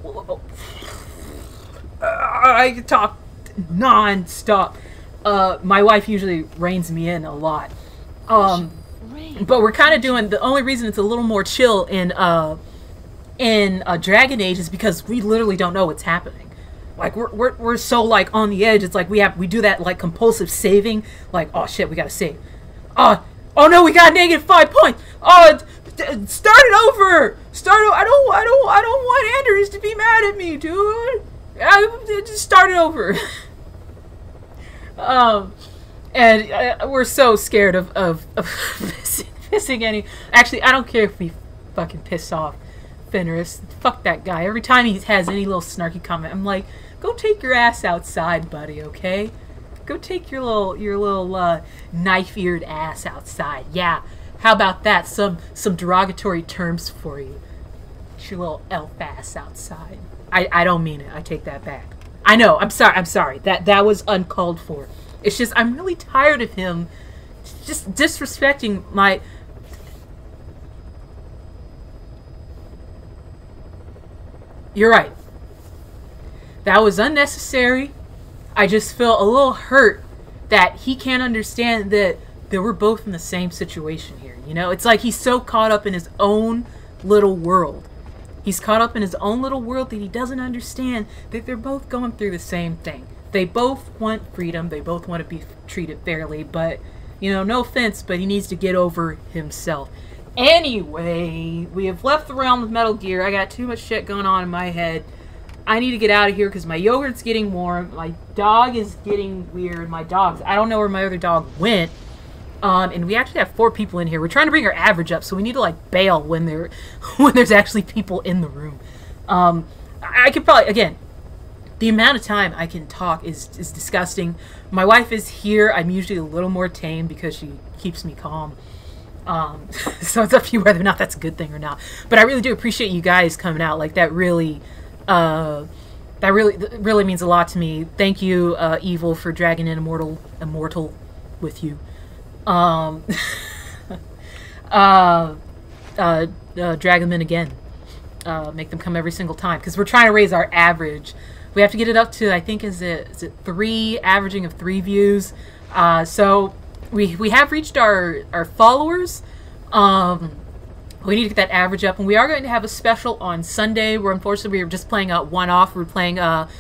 Speaker 1: I could talk non-stop. My wife usually reins me in a lot. But we're kind of doing, the only reason it's a little more chill in Dragon Age is because we literally don't know what's happening. Like we're so like on the edge. It's like we do that like compulsive saving. Like, oh shit, we gotta save. Oh no, we got -5 points. Start it over. I don't want Anders to be mad at me, dude. Just start it over. And we're so scared of pissing any. Actually, I don't care if we fucking piss off Fenris. Fuck that guy. Every time he has any little snarky comment, I'm like, go take your ass outside, buddy. Okay, go take your little knife-eared ass outside. Yeah, how about that? Some derogatory terms for you. Get your little elf ass outside. I don't mean it. I take that back. I know. I'm sorry. That was uncalled for. It's just I'm really tired of him just disrespecting my... You're right. That was unnecessary. I just feel a little hurt that he can't understand that we're both in the same situation here. You know, it's like he's so caught up in his own little world. He's caught up in his own little world that he doesn't understand that they're both going through the same thing. They both want freedom. They both want to be treated fairly. But, you know, no offense, but he needs to get over himself. Anyway, we have left the realm of Metal Gear. I got too much shit going on in my head. I need to get out of here because my yogurt's getting warm. My dog is getting weird. I don't know where my other dog went. And we actually have 4 people in here. We're trying to bring our average up, so we need to like bail when there's actually people in the room. I could probably, again, the amount of time I can talk is disgusting. My wife is here. I'm usually a little more tame because she keeps me calm. So it's up to you whether or not that's a good thing or not. But I really do appreciate you guys coming out. Like that really means a lot to me. Thank you, Evil, for dragging in Immortal with you. Drag them in again. make them come every single time, because we're trying to raise our average. We have to get it up to, I think, is it 3, averaging of 3 views. So we have reached our followers. We need to get that average up, and we are going to have a special on Sunday where unfortunately we were just playing a one-off. We're playing Outlast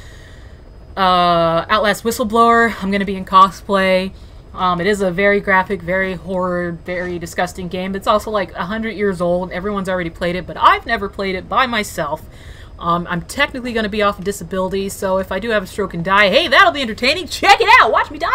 Speaker 1: Whistleblower. I'm going to be in cosplay. It is a very graphic, very horror, very disgusting game. It's also like 100 years old. Everyone's already played it, but I've never played it by myself. I'm technically going to be off of disability, so if I do have a stroke and die, hey, that'll be entertaining. Check it out. Watch me die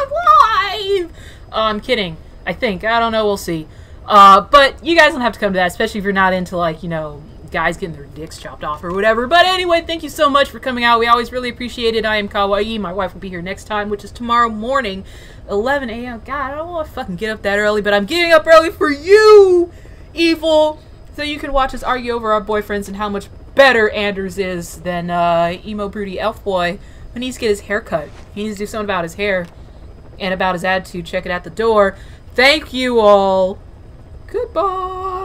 Speaker 1: live. I'm kidding. I think. I don't know. We'll see. But you guys don't have to come to that, especially if you're not into, like, you know, guys getting their dicks chopped off or whatever. But anyway, thank you so much for coming out. We always really appreciate it. I am Kawaii. My wife will be here next time, which is tomorrow morning, 11 a.m. God, I don't want to fucking get up that early, but I'm getting up early for you, evil, so you can watch us argue over our boyfriends and how much better Anders is than emo broody elf boy. He needs to get his hair cut. He needs to do something about his hair and about his attitude. Check it at the door. Thank you all. Goodbye.